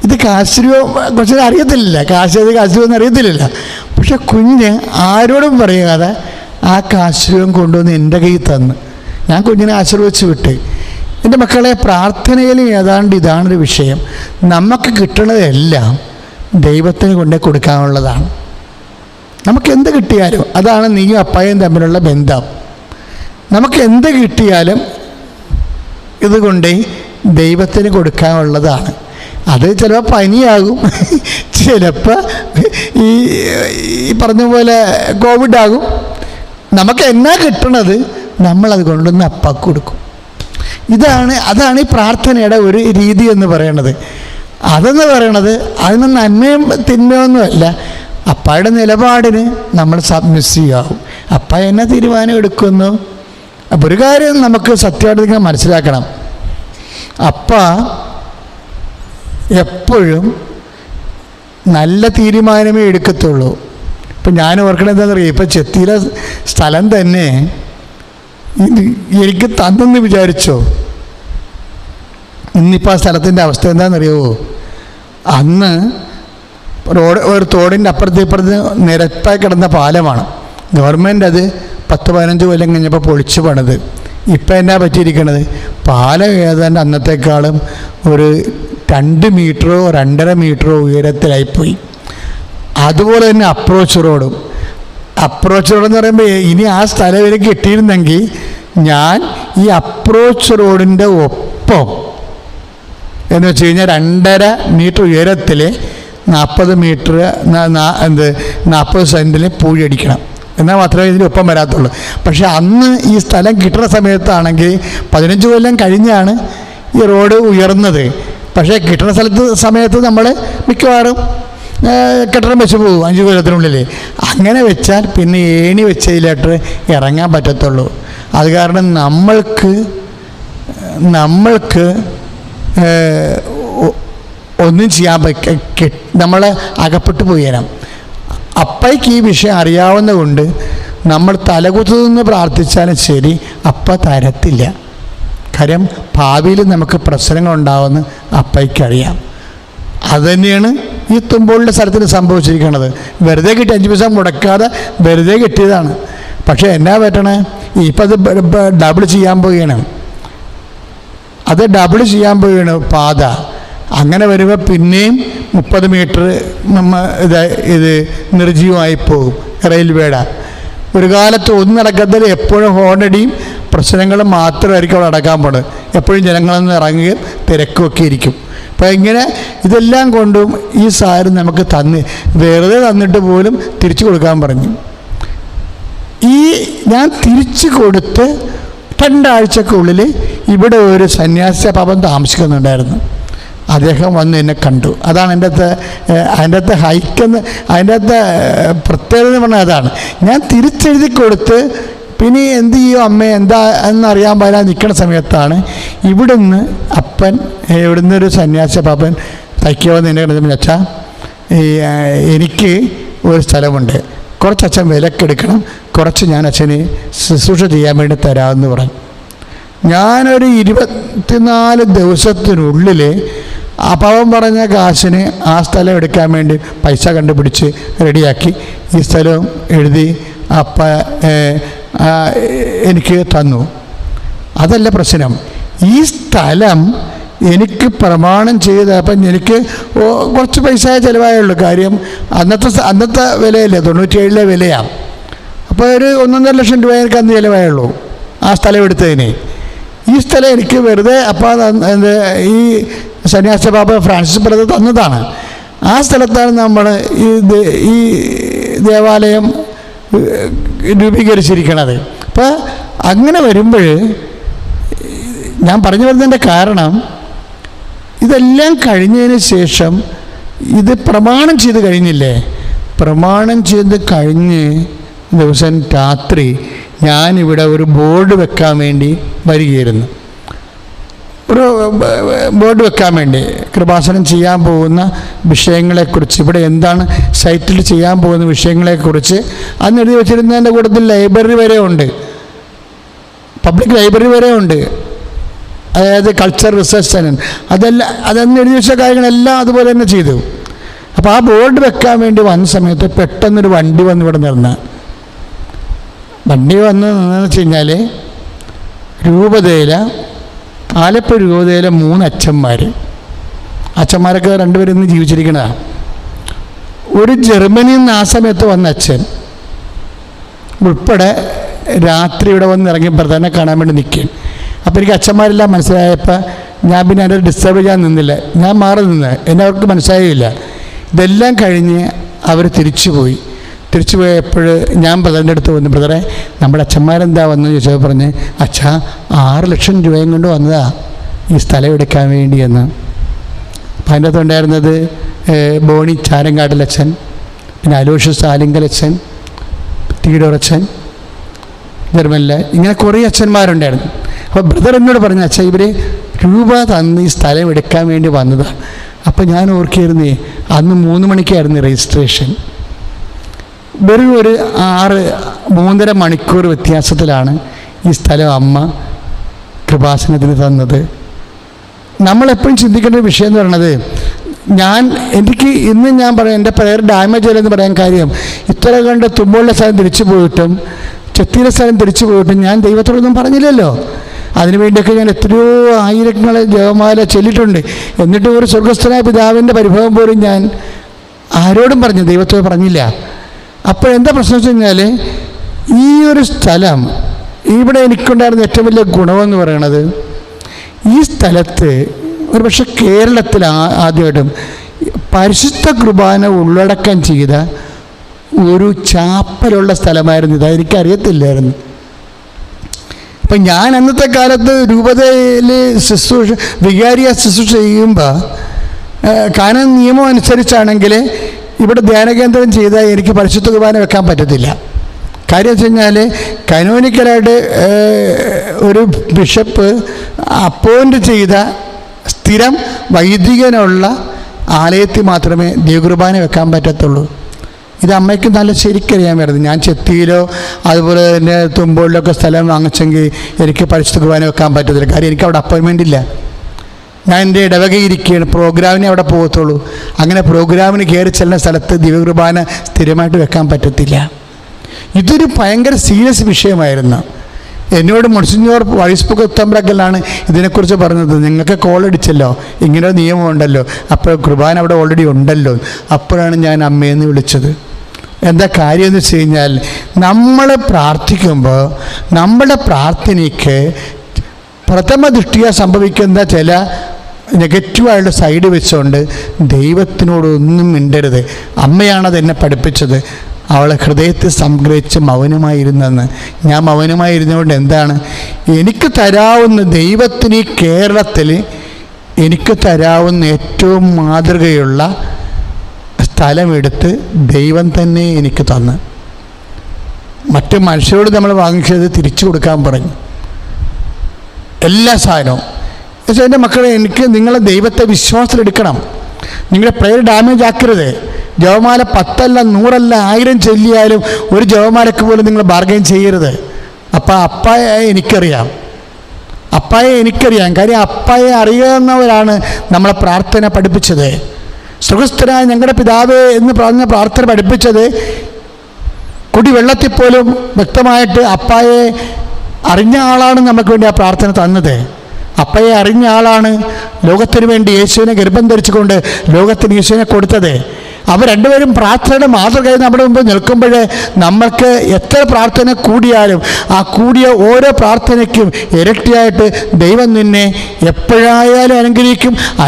ഇത് കാശ് രൂപ? കുറച്ച് അറിയത്തില്ല, കാശ് രൂപ എന്ന് അറിയത്തില്ല. പക്ഷെ കുഞ്ഞ് ആരോടും പറയാതെ ആ കാശ് രൂപം കൊണ്ടുവന്ന് എൻ്റെ കയ്യിൽ തന്ന് ഞാൻ കുഞ്ഞിനെ ആശീർവദിച്ച് വിട്ട്. എൻ്റെ മക്കളെ, പ്രാർത്ഥനയിലും ഏതാണ്ട് ഇതാണൊരു വിഷയം. നമുക്ക് കിട്ടണതെല്ലാം ദൈവത്തിന് കൊണ്ടേ കൊടുക്കാനുള്ളതാണ്. നമുക്ക് എന്ത് കിട്ടിയാലും, അതാണ് നീയും അപ്പായും തമ്മിലുള്ള ബന്ധം. നമുക്ക് എന്ത് കിട്ടിയാലും ഇതുകൊണ്ട് ദൈവത്തിന് കൊടുക്കാനുള്ളതാണ്. അത് ചിലപ്പോൾ പനിയാകും, ചിലപ്പോൾ ഈ പറഞ്ഞ പോലെ കോവിഡാകും. നമുക്ക് എന്നാ കിട്ടണത് നമ്മളത് കൊണ്ടുവന്ന് അപ്പാക്ക് കൊടുക്കും. അതാണ് ഈ പ്രാർത്ഥനയുടെ ഒരു രീതി എന്ന് പറയുന്നത്. അതെന്ന് പറയണത് അതിന് നന്മയും തിന്മയൊന്നുമല്ല, അപ്പായുടെ നിലപാടിന് നമ്മൾ സബ്മിസീവാകും. അപ്പ എന്നെ തീരുമാനം എടുക്കുന്നു. അപ്പോൾ ഒരു കാര്യം നമുക്ക് സത്യമായിട്ട് നിങ്ങൾ മനസ്സിലാക്കണം, അപ്പ എപ്പോഴും നല്ല തീരുമാനമേ എടുക്കത്തുള്ളൂ. ഇപ്പം ഞാൻ ഓർക്കണത് എന്താണെന്നറിയാം, ഇപ്പം ചെത്തിയിലെ സ്ഥലം തന്നെ എനിക്ക് തന്നെന്ന് വിചാരിച്ചോ, ഇന്നിപ്പോൾ ആ സ്ഥലത്തിൻ്റെ അവസ്ഥ എന്താണെന്നറിയുമോ? അന്ന് ഒരു തോടിൻ്റെ അപ്പുറത്ത് നിരപ്പായി കിടന്ന പാലമാണ്. ഗവൺമെൻറ് അത് 10-15 കൊല്ലം കഴിഞ്ഞപ്പോൾ പൊളിച്ചു പണിത്. ഇപ്പം എന്നാ പറ്റിയിരിക്കണത്? പാലം ഏതാണ്ട് അന്നത്തെക്കാളും ഒരു 2 മീറ്ററോ 2.5 മീറ്ററോ ഉയരത്തിലായിപ്പോയി. അതുപോലെ തന്നെ അപ്രോച്ച് റോഡും എന്ന് പറയുമ്പോൾ ഇനി ആ സ്ഥലം എനിക്ക് കിട്ടിയിരുന്നെങ്കിൽ ഞാൻ ഈ അപ്രോച്ച് റോഡിൻ്റെ ഒപ്പം എന്ന് വെച്ച് കഴിഞ്ഞാൽ 2.5 മീറ്റർ ഉയരത്തിൽ 40 സെൻറ്റിൽ പൂഴിയടിക്കണം, എന്നാൽ മാത്രമേ ഇതിനൊപ്പം വരാത്തുള്ളൂ. പക്ഷെ അന്ന് ഈ സ്ഥലം കിട്ടുന്ന സമയത്താണെങ്കിൽ 15 കൊല്ലം കഴിഞ്ഞാണ് ഈ റോഡ് ഉയർന്നത്. പക്ഷേ കിട്ടുന്ന സമയത്ത് നമ്മൾ മിക്കവാറും കെട്ടിടം വെച്ച് പോകും 5 കൊല്ലത്തിനുള്ളിൽ. അങ്ങനെ വെച്ചാൽ പിന്നെ ഏണി വെച്ചതിലായിട്ട് ഇറങ്ങാൻ പറ്റത്തുള്ളൂ. അത് കാരണം നമ്മൾക്ക് ഒന്നും ചെയ്യാൻ നമ്മൾ അകപ്പെട്ടു പോയേണം. അപ്പയ്ക്ക് ഈ വിഷയം അറിയാവുന്നതുകൊണ്ട് നമ്മൾ തലകുത്തു നിന്ന് പ്രാർത്ഥിച്ചാലും ശരി, അപ്പ തരത്തില്ല. കാര്യം ഭാവിയിൽ നമുക്ക് പ്രശ്നങ്ങളുണ്ടാവുമെന്ന് അപ്പയ്ക്കറിയാം. അതുതന്നെയാണ് ഈ തുമ്പോളിൻ്റെ സ്ഥലത്തിന് സംഭവിച്ചിരിക്കുന്നത്. വെറുതെ കിട്ടി 5 പൈസ മുടക്കാതെ വെറുതെ കിട്ടിയതാണ്. പക്ഷേ എന്നാ പറ്റണേ, ഇപ്പം അത് ഡബിൾ ചെയ്യാൻ പോവുകയാണ്. പാത. അങ്ങനെ വരുമ്പോൾ പിന്നെയും 30 മീറ്റർ ഇത് നിർജ്ജീവമായി പോകും റെയിൽവേയുടെ. ഒരു കാലത്ത് ഒന്നും നടക്കാത്തതിൽ എപ്പോഴും ഹോണടിയും പ്രശ്നങ്ങളും മാത്രമായിരിക്കും അവിടെ നടക്കാൻ പോകുന്നത്. എപ്പോഴും ജനങ്ങളൊന്ന് ഇറങ്ങുകയും തിരക്കുമൊക്കെ ഇരിക്കും. അപ്പോൾ ഇങ്ങനെ ഇതെല്ലാം കൊണ്ടും ഈ സാരി നമുക്ക് വെറുതെ തന്നിട്ട് പോലും തിരിച്ചു കൊടുക്കാൻ പറഞ്ഞു. ഞാൻ തിരിച്ചു കൊടുത്ത് 2 ആഴ്ചക്കുള്ളിൽ ഇവിടെ ഒരു സന്യാസി പാപം താമസിക്കുന്നുണ്ടായിരുന്നു. അദ്ദേഹം വന്ന് എന്നെ കണ്ടു. അതാണ് അതിൻ്റെ അകത്ത് ഹൈക്കെന്ന് അതിൻ്റെ അകത്ത് പ്രത്യേകത എന്ന് പറഞ്ഞാൽ അതാണ്. ഞാൻ തിരിച്ചെഴുതി കൊടുത്ത് പിന്നെ എന്ത് ചെയ്യും അമ്മ എന്താ എന്നറിയാൻ പാടില്ല നിൽക്കുന്ന സമയത്താണ് ഇവിടുന്ന് ഒരു സന്യാസി പാപ്പൻ തയ്ക്കുമെന്ന് എന്നെ കണ്ടപ്പോൾ, അച്ഛാ എനിക്ക് ഒരു സ്ഥലമുണ്ട്, കുറച്ച് അച്ഛൻ വിലക്കെടുക്കണം, കുറച്ച് ഞാൻ അച്ഛന് ശുശ്രൂഷ ചെയ്യാൻ വേണ്ടി തരാമെന്ന് പറഞ്ഞു. ഞാനൊരു 24 ദിവസത്തിനുള്ളിൽ അപ്പാവൻ പറഞ്ഞ കാശിന് ആ സ്ഥലം എടുക്കാൻ വേണ്ടി പൈസ കണ്ടുപിടിച്ച് റെഡിയാക്കി ഈ സ്ഥലം എഴുതി അപ്പ എനിക്ക് തന്നു. അതല്ല പ്രശ്നം, ഈ സ്ഥലം എനിക്ക് പ്രമാണം ചെയ്ത് അപ്പം എനിക്ക് കുറച്ച് പൈസ ചിലവായുള്ളൂ. കാര്യം അന്നത്തെ വിലയല്ലേ, 97 വിലയാണ്. അപ്പോൾ ഒരു 1.5 ലക്ഷം രൂപ എനിക്ക് അന്ന് ചിലവായുള്ളൂ ആ സ്ഥലം എടുത്തതിന്. ഈ സ്ഥലം എനിക്ക് വെറുതെ ഈ സന്യാസ ബാബ ഫ്രാൻസിസ് ബ്രദർ തന്നതാണ്. ആ സ്ഥലത്താണ് നമ്മൾ ഈ ദേവാലയം രൂപീകരിച്ചിരിക്കണത്. അപ്പോൾ അങ്ങനെ വരുമ്പോൾ ഞാൻ പറഞ്ഞു വരുന്നതിൻ്റെ കാരണം, ഇതെല്ലാം കഴിഞ്ഞതിന് ശേഷം ഇത് പ്രമാണം ചെയ്ത് കഴിഞ്ഞില്ലേ? പ്രമാണം ചെയ്ത് കഴിഞ്ഞ് ദിവസം രാത്രി ഞാനിവിടെ ഒരു ബോർഡ് വെക്കാൻ വേണ്ടി വരികയായിരുന്നു. ഒരു ബോർഡ് വെക്കാൻ വേണ്ടി കൃപാസനം ചെയ്യാൻ പോകുന്ന വിഷയങ്ങളെക്കുറിച്ച്, ഇവിടെ എന്താണ് സൈറ്റിൽ ചെയ്യാൻ പോകുന്ന വിഷയങ്ങളെക്കുറിച്ച് അന്ന് എഴുതി വെച്ചിരുന്നതിൻ്റെ കൂട്ടത്തിൽ ലൈബ്രറി വരെ ഉണ്ട്, പബ്ലിക് ലൈബ്രറി വരെ ഉണ്ട്. അതായത് കൾച്ചർ റിസർച്ച് സെൻറ്റർ, അതന്ന് എഴുതി വെച്ച കാര്യങ്ങളെല്ലാം അതുപോലെ തന്നെ ചെയ്തു. അപ്പോൾ ആ ബോർഡ് വെക്കാൻ വേണ്ടി വന്ന സമയത്ത് പെട്ടെന്നൊരു വണ്ടി വന്ന് ഇവിടെ നിന്നെന്ന് വെച്ച് കഴിഞ്ഞാൽ ആലപ്പുഴ രൂപതയിലെ 3 അച്ഛന്മാരൊക്കെ രണ്ടുപേരും ഇന്ന് ജീവിച്ചിരിക്കുന്നതാണ്. ഒരു ജർമ്മനിയിൽ നിന്ന് ആ സമയത്ത് വന്ന അച്ഛൻ ഉൾപ്പെടെ രാത്രി ഇവിടെ വന്ന് ഇറങ്ങിയപ്പോൾ തന്നെ കാണാൻ വേണ്ടി നിൽക്കും. അപ്പോൾ എനിക്ക് അച്ഛന്മാരെല്ലാം മനസ്സിലായപ്പോൾ ഞാൻ പിന്നെ അതിൻ്റെ ഡിസ്റ്റർബ് ചെയ്യാൻ നിന്നില്ല, ഞാൻ മാറി നിന്ന്, എന്നെ അവർക്ക് മനസ്സിലായില്ല. ഇതെല്ലാം കഴിഞ്ഞ് അവർ തിരിച്ചു പോയപ്പോൾ ഞാൻ ബ്രദറിൻ്റെ അടുത്ത് വന്നു, ബ്രദറെ നമ്മുടെ അച്ഛന്മാരെന്താ വന്നു ചോദിച്ചപ്പോൾ പറഞ്ഞ്, അച്ഛാ 6 ലക്ഷം രൂപയും കൊണ്ട് വന്നതാ ഈ സ്ഥലം എടുക്കാൻ വേണ്ടിയെന്ന്. അപ്പം അതിൻ്റെ അകത്ത് ഉണ്ടായിരുന്നത് ബോണി ചാരങ്കാട്ടിലച്ഛൻ, പിന്നെ അലോഷ്യസ് ആലിങ്കലച്ഛൻ, തീഡോറച്ഛൻ, ജർമ്മനിൽ, ഇങ്ങനെ കുറേ അച്ഛന്മാരുണ്ടായിരുന്നു. അപ്പോൾ ബ്രദർ എന്നോട് പറഞ്ഞു, അച്ഛാ ഇവർ രൂപ തന്ന് ഈ സ്ഥലം എടുക്കാൻ വേണ്ടി വന്നതാണ്. അപ്പോൾ ഞാൻ ഓർക്കായിരുന്നേ, അന്ന് 3 മണിക്കായിരുന്നു രജിസ്ട്രേഷൻ. വെറും ഒരു 3.5 മണിക്കൂർ വ്യത്യാസത്തിലാണ് ഈ സ്ഥലം അമ്മ കൃപാസനത്തിന് തന്നത്. നമ്മളെപ്പോഴും ചിന്തിക്കേണ്ട ഒരു വിഷയം എന്ന് പറയുന്നത്, എനിക്ക് ഇന്ന് ഞാൻ പറയാം, എൻ്റെ പ്രയർ ഡാമേജ് അല്ലെന്ന് പറയാൻ കാര്യം, ഇത്ര കണ്ട് തുമ്പോളിലെ സ്ഥലം തിരിച്ചു പോയിട്ടും ചെത്തിയിലെ സ്ഥലം തിരിച്ചു പോയിട്ടും ഞാൻ ദൈവത്തോടൊന്നും പറഞ്ഞില്ലല്ലോ. അതിനുവേണ്ടിയൊക്കെ ഞാൻ എത്രയോ ആയിരങ്ങളെ ജപമാല ചൊല്ലിയിട്ടുണ്ട്. എന്നിട്ട് ഒരു സ്വർഗസ്ഥനായ പിതാവിൻ്റെ പരിഭവം പോലും ഞാൻ ആരോടും പറഞ്ഞു, ദൈവത്തോട് പറഞ്ഞില്ല. അപ്പോൾ എന്താ പ്രശ്നം വെച്ച് കഴിഞ്ഞാൽ, ഈ ഒരു സ്ഥലം ഇവിടെ എനിക്കുണ്ടായിരുന്ന ഏറ്റവും വലിയ ഗുണമെന്ന് പറയണത്, ഈ സ്ഥലത്ത് ഒരു പക്ഷേ കേരളത്തിൽ ആദ്യമായിട്ടും പരിശുദ്ധ കുർബാന ഉള്ളടക്കം ചെയ്ത ഒരു ചാപ്പലുള്ള സ്ഥലമായിരുന്നു ഇത്. എനിക്കറിയത്തില്ലായിരുന്നു. അപ്പം ഞാൻ അന്നത്തെ കാലത്ത് രൂപതയിൽ വികാരിയ ശുശ്രൂഷ ചെയ്യുമ്പോൾ കാനൻ നിയമം അനുസരിച്ചാണെങ്കിൽ ഇവിടെ ധ്യാനകേന്ദ്രം ചെയ്താൽ എനിക്ക് പരിശുദ്ധ കുർബാന വെക്കാൻ പറ്റത്തില്ല. കാര്യം വെച്ച് കഴിഞ്ഞാൽ കനോനിക്കലായിട്ട് ഒരു ബിഷപ്പ് അപ്പോയിൻ്റ് ചെയ്ത സ്ഥിരം വൈദികനുള്ള ആലയത്തിൽ മാത്രമേ ദൈവകുർബാന വെക്കാൻ പറ്റത്തുള്ളൂ. ഇത് അമ്മയ്ക്ക് നല്ല ശരിക്കറിയാൻ വരുന്നത്. ഞാൻ ചെത്തിയിലോ അതുപോലെ തന്നെ തുമ്പോളിലൊക്കെ സ്ഥലം വാങ്ങിച്ചെങ്കിൽ എനിക്ക് പരിശുദ്ധ കുർബാന വെക്കാൻ പറ്റത്തില്ല. കാര്യം എനിക്ക് അവിടെ അപ്പോയിൻമെൻ്റ് ഇല്ല. ഞാൻ എൻ്റെ ഇടവകയിരിക്കുകയാണ്, പ്രോഗ്രാമിനെ അവിടെ പോകത്തുള്ളൂ. അങ്ങനെ പ്രോഗ്രാമിന് കയറി ചെല്ലുന്ന സ്ഥലത്ത് ദിവ്യകുർബാന സ്ഥിരമായിട്ട് വെക്കാൻ പറ്റത്തില്ല. ഇതൊരു ഭയങ്കര സീരിയസ് വിഷയമായിരുന്നു. എന്നോട് മുൻസിഞ്ഞോർ വൈസ്ബുക്ക് തമ്പ്രക്കലാണ് ഇതിനെക്കുറിച്ച് പറഞ്ഞത്. നിങ്ങൾക്ക് കോൾ അടിച്ചല്ലോ, ഇങ്ങനെ ഒരു നിയമമുണ്ടല്ലോ, അപ്പോൾ കുർബാന അവിടെ ഓൾറെഡി ഉണ്ടല്ലോ. അപ്പോഴാണ് ഞാൻ അമ്മയെന്ന് വിളിച്ചത്. എന്താ കാര്യം എന്ന് വെച്ച് കഴിഞ്ഞാൽ, നമ്മൾ പ്രാർത്ഥിക്കുമ്പോൾ നമ്മുടെ പ്രാർത്ഥനയ്ക്ക് പ്രഥമ ദൃഷ്ടിയ സംഭവിക്കുന്ന ചില നെഗറ്റീവായിട്ട് സൈഡ് വെച്ചുകൊണ്ട് ദൈവത്തിനോടൊന്നും മിണ്ടരുത്. അമ്മയാണത് എന്നെ പഠിപ്പിച്ചത്. അവളെ ഹൃദയത്തിൽ സംഗ്രഹിച്ച് മൗനമായിരുന്നെന്ന്. ഞാൻ മൗനമായിരുന്നതുകൊണ്ട് എന്താണ്, എനിക്ക് തരാവുന്ന ദൈവത്തിന് ഈ കേരളത്തിൽ എനിക്ക് തരാവുന്ന ഏറ്റവും മാതൃകയുള്ള സ്ഥലമെടുത്ത് ദൈവം തന്നെ എനിക്ക് തന്ന്. മറ്റു മനുഷ്യരോട് നമ്മൾ വാങ്ങിച്ചത് തിരിച്ചു കൊടുക്കാൻ പറഞ്ഞു, എല്ലാ സാധനവും. പക്ഷേ എൻ്റെ മക്കളെ, എനിക്ക് നിങ്ങളെ ദൈവത്തെ വിശ്വാസത്തിലെടുക്കണം. നിങ്ങളുടെ പ്രയർ ഡാമേജ് ആക്കരുത്. ജപമാല 10 അല്ല 100 അല്ല 1000 ചൊല്ലിയാലും ഒരു ജപമാലക്ക് പോലും നിങ്ങൾ ബാർഗൈൻ ചെയ്യരുത്. അപ്പം അപ്പായെ എനിക്കറിയാം. കാര്യം അപ്പായെ അറിയാവുന്നവരാണ് നമ്മളെ പ്രാർത്ഥന പഠിപ്പിച്ചത്. സുഖസ്ഥനായ ഞങ്ങളുടെ പിതാവേ എന്ന് പറഞ്ഞ പ്രാർത്ഥന പഠിപ്പിച്ചത് കുടിവെള്ളത്തിൽ പോലും വ്യക്തമായിട്ട് അപ്പായെ അറിഞ്ഞ ആളാണ് നമുക്ക് വേണ്ടി ആ പ്രാർത്ഥന തന്നത്. അപ്പയെ അറിഞ്ഞ ആളാണ് ലോകത്തിന് വേണ്ടി യേശുവിനെ ഗർഭം ധരിച്ചുകൊണ്ട് ലോകത്തിന് യേശുവിനെ കൊടുത്തത്. അവർ രണ്ടുപേരും പ്രാർത്ഥനയുടെ മാതൃകയായി നമ്മുടെ മുമ്പിൽ നിൽക്കുമ്പോൾ നമ്മൾക്ക് എത്ര പ്രാർത്ഥന കൂടിയാലും ആ കൂടിയ ഓരോ പ്രാർത്ഥനയ്ക്കും ഇരട്ടിയായിട്ട് ദൈവം നിന്നെ എപ്പോഴായാലും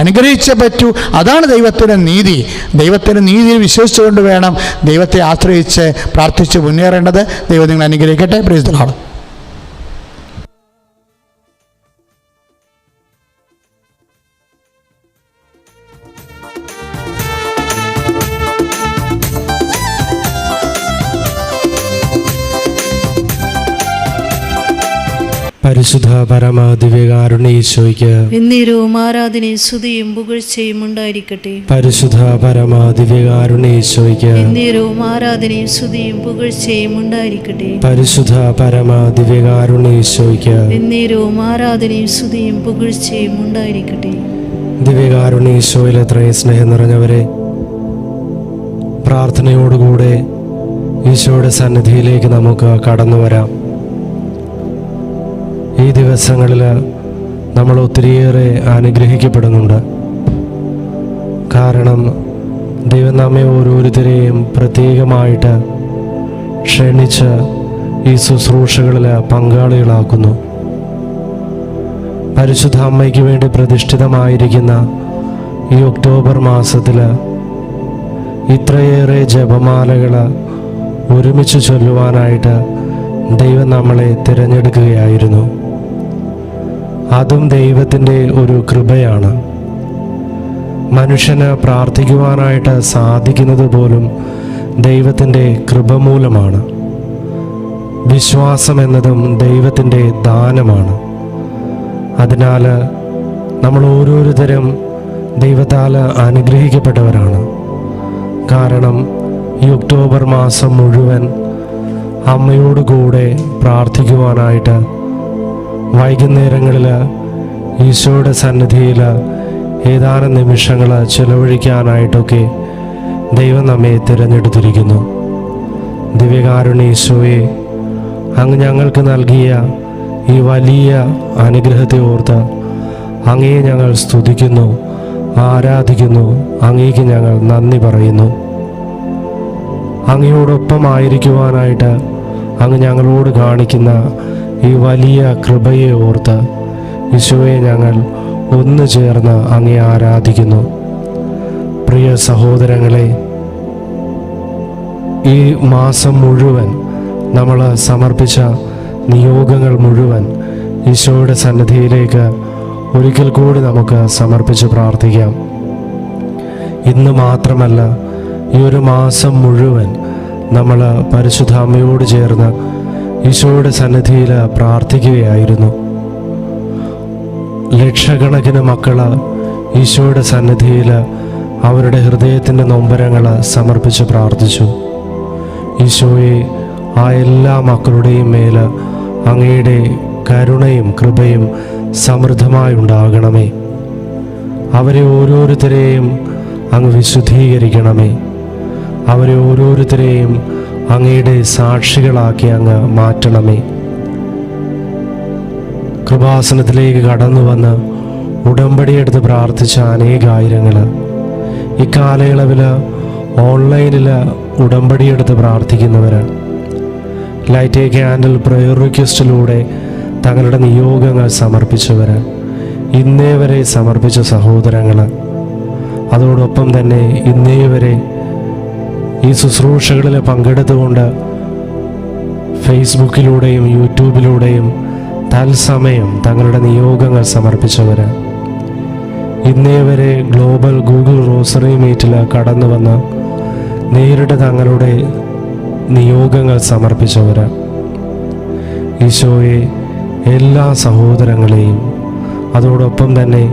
അനുഗ്രഹിച്ചേ പറ്റൂ. അതാണ് ദൈവത്തിൻ്റെ നീതി. ദൈവത്തിൻ്റെ നീതിയിൽ വിശ്വസിച്ചുകൊണ്ട് വേണം ദൈവത്തെ ആശ്രയിച്ച് പ്രാർത്ഥിച്ച് മുന്നേറേണ്ടത്. ദൈവം നിങ്ങൾ അനുഗ്രഹിക്കട്ടെ. Praise the Lord. പരിശുദ്ധ പരമ ദിവ്യകാരുണ്യ ഈശോയ്ക്ക് എന്നേരവും ആരാധനയും സ്തുതിയും പുകഴ്ചയും ഉണ്ടായിരിക്കട്ടെ. പരിശുദ്ധ പരമ ദിവ്യകാരുണ്യ ഈശോയ്ക്ക് എന്നേരവും ആരാധനയും സ്തുതിയും പുകഴ്ചയും ഉണ്ടായിരിക്കട്ടെ. പരിശുദ്ധ പരമ ദിവ്യകാരുണ്യ ഈശോയ്ക്ക് എന്നേരവും ആരാധനയും സ്തുതിയും പുകഴ്ചയും ഉണ്ടായിരിക്കട്ടെ. ദിവ്യകാരുണ്യ ഈശോയിൽ എത്രയും സ്നേഹം നിറഞ്ഞവരെ, പ്രാർത്ഥനയോടുകൂടെ ഈശോയുടെ സന്നിധിയിലേക്ക് നമുക്ക് കടന്നു വരാം. ഈ ദിവസങ്ങളിൽ നമ്മൾ ഒത്തിരിയേറെ അനുഗ്രഹിക്കപ്പെടുന്നുണ്ട്. കാരണം ദൈവം നമ്മെ ഓരോരുത്തരെയും പ്രത്യേകമായിട്ട് ക്ഷണിച്ച് ഈ ശുശ്രൂഷകളിൽ പങ്കാളികളാക്കുന്നു. പരിശുദ്ധ അമ്മയ്ക്ക് വേണ്ടി പ്രതിഷ്ഠിതമായിരിക്കുന്ന ഈ ഒക്ടോബർ മാസത്തിൽ ഇത്രയേറെ ജപമാലകൾ ഒരുമിച്ച് ചൊല്ലുവാനായിട്ട് ദൈവം നമ്മളെ തിരഞ്ഞെടുക്കുകയായിരുന്നു. അതും ദൈവത്തിൻ്റെ ഒരു കൃപയാണ്. മനുഷ്യന് പ്രാർത്ഥിക്കുവാനായിട്ട് സാധിക്കുന്നത് പോലും ദൈവത്തിൻ്റെ കൃപ മൂലമാണ്. വിശ്വാസം എന്നതും ദൈവത്തിൻ്റെ ദാനമാണ്. അതിനാൽ നമ്മൾ ഓരോരുത്തരും ദൈവത്താൽ അനുഗ്രഹിക്കപ്പെട്ടവരാണ്. കാരണം ഈ ഒക്ടോബർ മാസം മുഴുവൻ അമ്മയോടുകൂടെ പ്രാർത്ഥിക്കുവാനായിട്ട് വൈകുന്നേരങ്ങളിൽ ഈശോയുടെ സന്നിധിയിൽ ഏതാനും നിമിഷങ്ങൾ ചെലവഴിക്കാനായിട്ടൊക്കെ ദൈവം നമ്മെ തിരഞ്ഞെടുത്തിരിക്കുന്നു. ദിവ്യകാരുണ്യ ഈശോയെ, അങ്ങ് ഞങ്ങൾക്ക് നൽകിയ ഈ വലിയ അനുഗ്രഹത്തെ ഓർത്ത് അങ്ങയെ ഞങ്ങൾ സ്തുതിക്കുന്നു, ആരാധിക്കുന്നു. അങ്ങേക്ക് ഞങ്ങൾ നന്ദി പറയുന്നു. അങ്ങയോടൊപ്പമായിരിക്കുവാനായിട്ട് അങ്ങ് ഞങ്ങളോട് കാണിക്കുന്ന ഈ വലിയ കൃപയെ ഓർത്ത് ഈശോയെ ഞങ്ങൾ ഒന്നു ചേർന്ന് അങ്ങേ ആരാധിക്കുന്നു. പ്രിയ സഹോദരങ്ങളെ, ഈ മാസം മുഴുവൻ നമ്മൾ സമർപ്പിച്ച നിയോഗങ്ങൾ മുഴുവൻ ഈശോയുടെ സന്നിധിയിലേക്ക് ഒരിക്കൽ കൂടി നമുക്ക് സമർപ്പിച്ച് പ്രാർത്ഥിക്കാം. ഇന്ന് മാത്രമല്ല, ഈ ഒരു മാസം മുഴുവൻ നമ്മൾ പരിശുദ്ധ അമ്മയോട് ചേർന്ന് ഈശോയുടെ സന്നിധിയിൽ പ്രാർത്ഥിക്കുകയായിരുന്നു. ലക്ഷക്കണക്കിന് മക്കൾ ഈശോയുടെ സന്നിധിയിൽ അവരുടെ ഹൃദയത്തിൻ്റെ നൊമ്പരങ്ങൾ സമർപ്പിച്ച് പ്രാർത്ഥിച്ചു. ഈശോയെ, ആ എല്ലാ മക്കളുടെയും മേൽ അങ്ങയുടെ കരുണയും കൃപയും സമൃദ്ധമായി ഉണ്ടാകണമേ. അവരെ ഓരോരുത്തരെയും അങ്ങ് വിശുദ്ധീകരിക്കണമേ. അവരെ ഓരോരുത്തരെയും അങ്ങയുടെ സാക്ഷികളാക്കി അങ്ങ് മാറ്റണമേ. കൃപാസനത്തിലേക്ക് കടന്നു വന്ന് ഉടമ്പടിയെടുത്ത് പ്രാർത്ഥിച്ച അനേകായിരങ്ങൾ ഇക്കാലയളവിൽ ഓൺലൈനിൽ ഉടമ്പടിയെടുത്ത് പ്രാർത്ഥിക്കുന്നവർ, ലൈറ്റ് എ ക്യാൻഡിൽ പ്രയർ റിക്വസ്റ്റിലൂടെ തങ്ങളുടെ നിയോഗങ്ങൾ സമർപ്പിച്ചവർ, ഇന്നേ വരെ സമർപ്പിച്ച സഹോദരങ്ങൾ, അതോടൊപ്പം തന്നെ ഇന്നേ വരെ ഈ ശുശ്രൂഷകളിൽ പങ്കെടുത്തുകൊണ്ട് ഫേസ്ബുക്കിലൂടെയും യൂട്യൂബിലൂടെയും തത്സമയം തങ്ങളുടെ നിയോഗങ്ങൾ സമർപ്പിച്ചവർ, ഇന്നേ വരെ ഗ്ലോബൽ ഗൂഗിൾ റോസറി മീറ്റിൽ കടന്നു വന്ന് നേരിട്ട് തങ്ങളുടെ നിയോഗങ്ങൾ സമർപ്പിച്ചവർ, ഈശോയെ, എല്ലാ സഹോദരങ്ങളെയും, അതോടൊപ്പം തന്നെ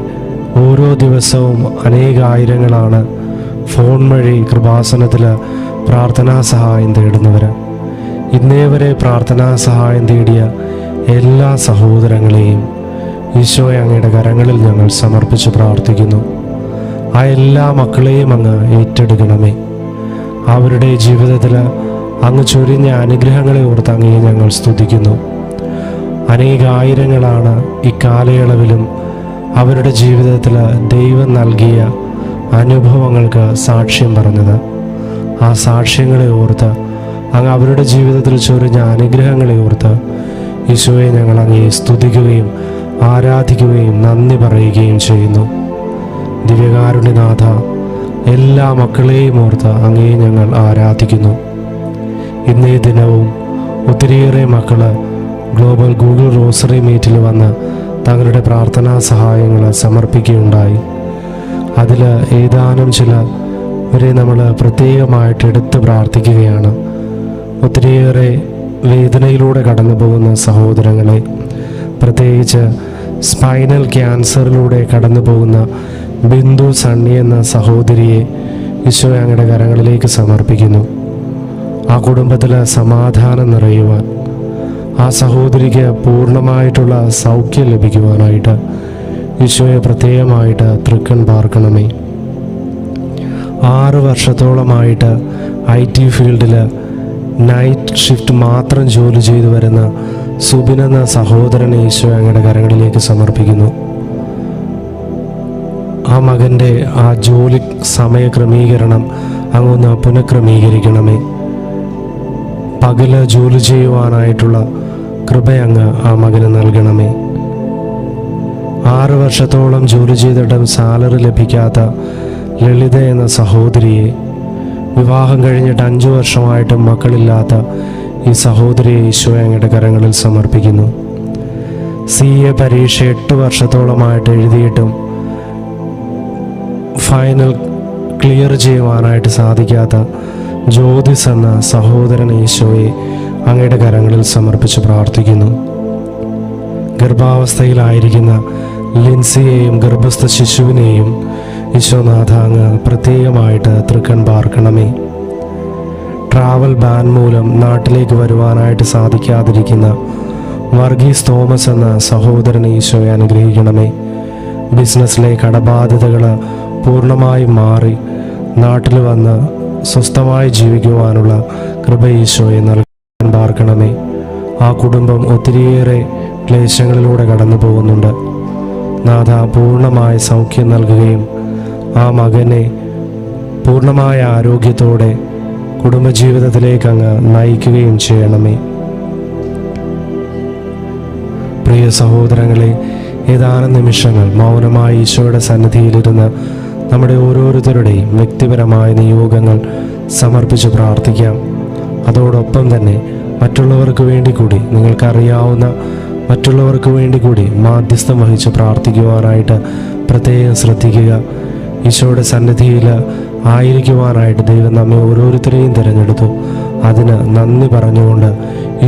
ഓരോ ദിവസവും അനേകായിരങ്ങളാണ് ഫോൺ വഴി കൃപാസനത്തിൽ പ്രാർത്ഥനാ സഹായം തേടുന്നവർ. ഇന്നേ വരെ പ്രാർത്ഥനാ സഹായം തേടിയ എല്ലാ സഹോദരങ്ങളെയും ഈശോയെ അങ്ങയുടെ കരങ്ങളിൽ ഞങ്ങൾ സമർപ്പിച്ച് പ്രാർത്ഥിക്കുന്നു. ആ എല്ലാ മക്കളെയും അങ്ങ് ഏറ്റെടുക്കണമേ. അവരുടെ ജീവിതത്തിൽ അങ്ങ് ചൊരിഞ്ഞ അനുഗ്രഹങ്ങളെ ഓർത്ത് അങ്ങയെ ഞങ്ങൾ സ്തുതിക്കുന്നു. അനേകായിരങ്ങളാണ് ഇക്കാലയളവിലും അവരുടെ ജീവിതത്തിൽ ദൈവം നൽകിയ അനുഭവങ്ങൾക്ക് സാക്ഷ്യം പറഞ്ഞത്. ആ സാക്ഷ്യങ്ങളെ ഓർത്ത് അങ്ങ് അവരുടെ ജീവിതത്തിൽ ചൊരിഞ്ഞ അനുഗ്രഹങ്ങളെ ഓർത്ത് ഈശോയെ ഞങ്ങൾ അങ്ങയെ സ്തുതിക്കുകയും ആരാധിക്കുകയും നന്ദി പറയുകയും ചെയ്യുന്നു. ദിവ്യകാരുണ്യനാഥ, എല്ലാ മക്കളെയും ഓർത്ത് അങ്ങയെ ഞങ്ങൾ ആരാധിക്കുന്നു. ഇന്നേ ദിനവും ഒത്തിരിയേറെ മക്കൾ ഗ്ലോബൽ ഗൂഗിൾ റോസറി മീറ്റിൽ വന്ന് തങ്ങളുടെ പ്രാർത്ഥനാ സഹായങ്ങൾ സമർപ്പിക്കുകയുണ്ടായി. അതിൽ ഏതാനും ചിലവരെ നമ്മൾ പ്രത്യേകമായിട്ട് എടുത്ത് പ്രാർത്ഥിക്കുകയാണ്. ഒത്തിരിയേറെ വേദനയിലൂടെ കടന്നു പോകുന്ന സഹോദരങ്ങളെ, പ്രത്യേകിച്ച് സ്പൈനൽ ക്യാൻസറിലൂടെ കടന്നു പോകുന്ന ബിന്ദു സണ്ണി എന്ന സഹോദരിയെ ഈശോയെ അങ്ങയുടെ കരങ്ങളിലേക്ക് സമർപ്പിക്കുന്നു. ആ കുടുംബത്തിൽ സമാധാനം നിറയുവാൻ, ആ സഹോദരിക്ക് പൂർണ്ണമായിട്ടുള്ള സൗഖ്യം ലഭിക്കുവാനായിട്ട് ഈശോയെ പ്രത്യേകമായിട്ട് തൃക്കൺ പാർക്കണമേ. 6 വർഷത്തോളമായിട്ട് IT ഫീൽഡിൽ നൈറ്റ് ഷിഫ്റ്റ് മാത്രം ജോലി ചെയ്തു വരുന്ന സുബിൻ എന്ന സഹോദരനെ ഈശോ അങ്ങയുടെ കരങ്ങളിലേക്ക് സമർപ്പിക്കുന്നു. ആ മകൻ്റെ ആ ജോലി സമയ ക്രമീകരണം അങ്ങൊന്ന് പുനഃക്രമീകരിക്കണമേ. പകല് ജോലി ചെയ്യുവാനായിട്ടുള്ള കൃപയങ്ങ് ആ മകന് നൽകണമേ. 6 വർഷത്തോളം ജോലി ചെയ്തിട്ടും സാലറി ലഭിക്കാത്ത ലളിത എന്ന സഹോദരിയെ, വിവാഹം കഴിഞ്ഞിട്ട് 5 വർഷമായിട്ടും മക്കളില്ലാത്ത ഈ സഹോദരിയെ ഈശോയെ അങ്ങയുടെ കരങ്ങളിൽ സമർപ്പിക്കുന്നു. CA പരീക്ഷ 8 വർഷത്തോളമായിട്ട് എഴുതിയിട്ടും ഫൈനൽ ക്ലിയർ ചെയ്യുവാനായിട്ട് സാധിക്കാത്ത ജ്യോതിസ് എന്ന സഹോദരൻ ഈശോയെ അങ്ങയുടെ കരങ്ങളിൽ സമർപ്പിച്ച് പ്രാർത്ഥിക്കുന്നു. ഗർഭാവസ്ഥയിലായിരിക്കുന്ന ലിൻസിയെയും ഗർഭസ്ഥ ശിശുവിനെയും ഈശോനാഥ അങ്ങ് പ്രത്യേകമായിട്ട് തൃക്കൺ പാർക്കണമേ. ട്രാവൽ ബാൻ മൂലം നാട്ടിലേക്ക് വരുവാനായിട്ട് സാധിക്കാതിരിക്കുന്ന വർഗീസ് തോമസ് എന്ന സഹോദരനെ ഈശോയെ അനുഗ്രഹിക്കണമേ. ബിസിനസ്സിലെ കടബാധ്യതകൾ പൂർണ്ണമായും മാറി നാട്ടിൽ വന്ന് സ്വസ്ഥമായി ജീവിക്കുവാനുള്ള കൃപ ഈശോയെ നൽകാൻ പാർക്കണമേ. ആ കുടുംബം ഒത്തിരിയേറെ ക്ലേശങ്ങളിലൂടെ കടന്നു പോകുന്നുണ്ട്. നാഥ പൂർണ്ണമായ സൗഖ്യം നൽകുകയും ആ മകനെ പൂർണ്ണമായ ആരോഗ്യത്തോടെ കുടുംബജീവിതത്തിലേക്ക് അങ്ങ് നയിക്കുകയും ചെയ്യണമേ. പ്രിയ സഹോദരങ്ങളെ, ഏതാനും നിമിഷങ്ങൾ മൗനമായി ഈശോയുടെ സന്നിധിയിലിരുന്ന് നമ്മുടെ ഓരോരുത്തരുടെയും വ്യക്തിപരമായ നിയോഗങ്ങൾ സമർപ്പിച്ച് പ്രാർത്ഥിക്കാം. അതോടൊപ്പം തന്നെ മറ്റുള്ളവർക്ക് വേണ്ടി കൂടി, നിങ്ങൾക്കറിയാവുന്ന മറ്റുള്ളവർക്ക് വേണ്ടി കൂടി മാധ്യസ്ഥം വഹിച്ച് പ്രാർത്ഥിക്കുവാനായിട്ട് പ്രത്യേകം ശ്രദ്ധിക്കുക. ഈശോയുടെ സന്നിധിയിൽ ആയിരിക്കുവാനായിട്ട് ദൈവം നമ്മെ ഓരോരുത്തരെയും തിരഞ്ഞെടുത്തു. അതിന് നന്ദി പറഞ്ഞുകൊണ്ട്